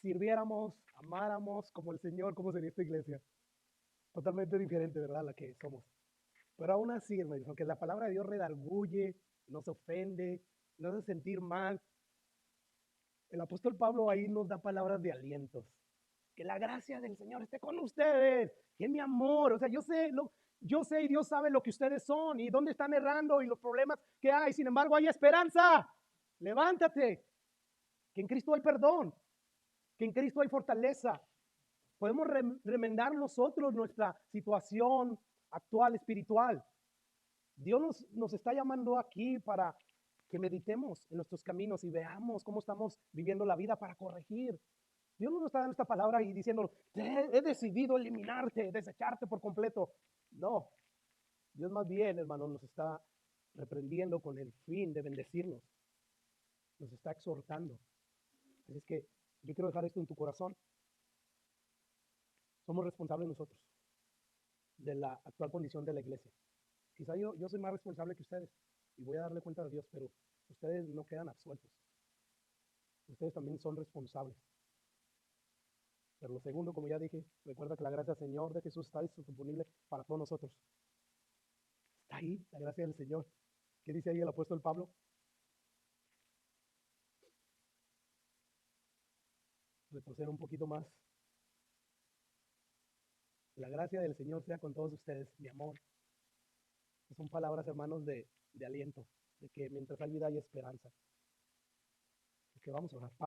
sirviéramos, amáramos como el Señor, ¿cómo sería esta iglesia? Totalmente diferente, ¿verdad? La que somos. Pero aún así, hermanos, aunque la palabra de Dios redarguye, nos ofende, nos hace sentir mal, el apóstol Pablo ahí nos da palabras de alientos. Que la gracia del Señor esté con ustedes. Que mi amor, o sea, yo sé y Dios sabe lo que ustedes son y dónde están errando y los problemas que hay. Sin embargo, hay esperanza. Levántate. Que en Cristo hay perdón. Que en Cristo hay fortaleza. Podemos remendar nosotros nuestra situación actual espiritual. Dios nos está llamando aquí para que meditemos en nuestros caminos y veamos cómo estamos viviendo la vida para corregir. Dios no nos está dando esta palabra y diciendo, he decidido eliminarte, desecharte por completo. No, Dios más bien, hermano, nos está reprendiendo con el fin de bendecirnos. Nos está exhortando. Así es que yo quiero dejar esto en tu corazón. Somos responsables nosotros de la actual condición de la iglesia. Quizá yo soy más responsable que ustedes y voy a darle cuenta a Dios, pero ustedes no quedan absueltos. Ustedes también son responsables. Pero lo segundo, como ya dije, recuerda que la gracia del Señor de Jesús está disponible para todos nosotros. Está ahí la gracia del Señor. ¿Qué dice ahí el apóstol Pablo? Retroceder un poquito más. La gracia del Señor sea con todos ustedes, mi amor. Son palabras, hermanos, de aliento, de que mientras hay vida hay esperanza. Que vamos a orar.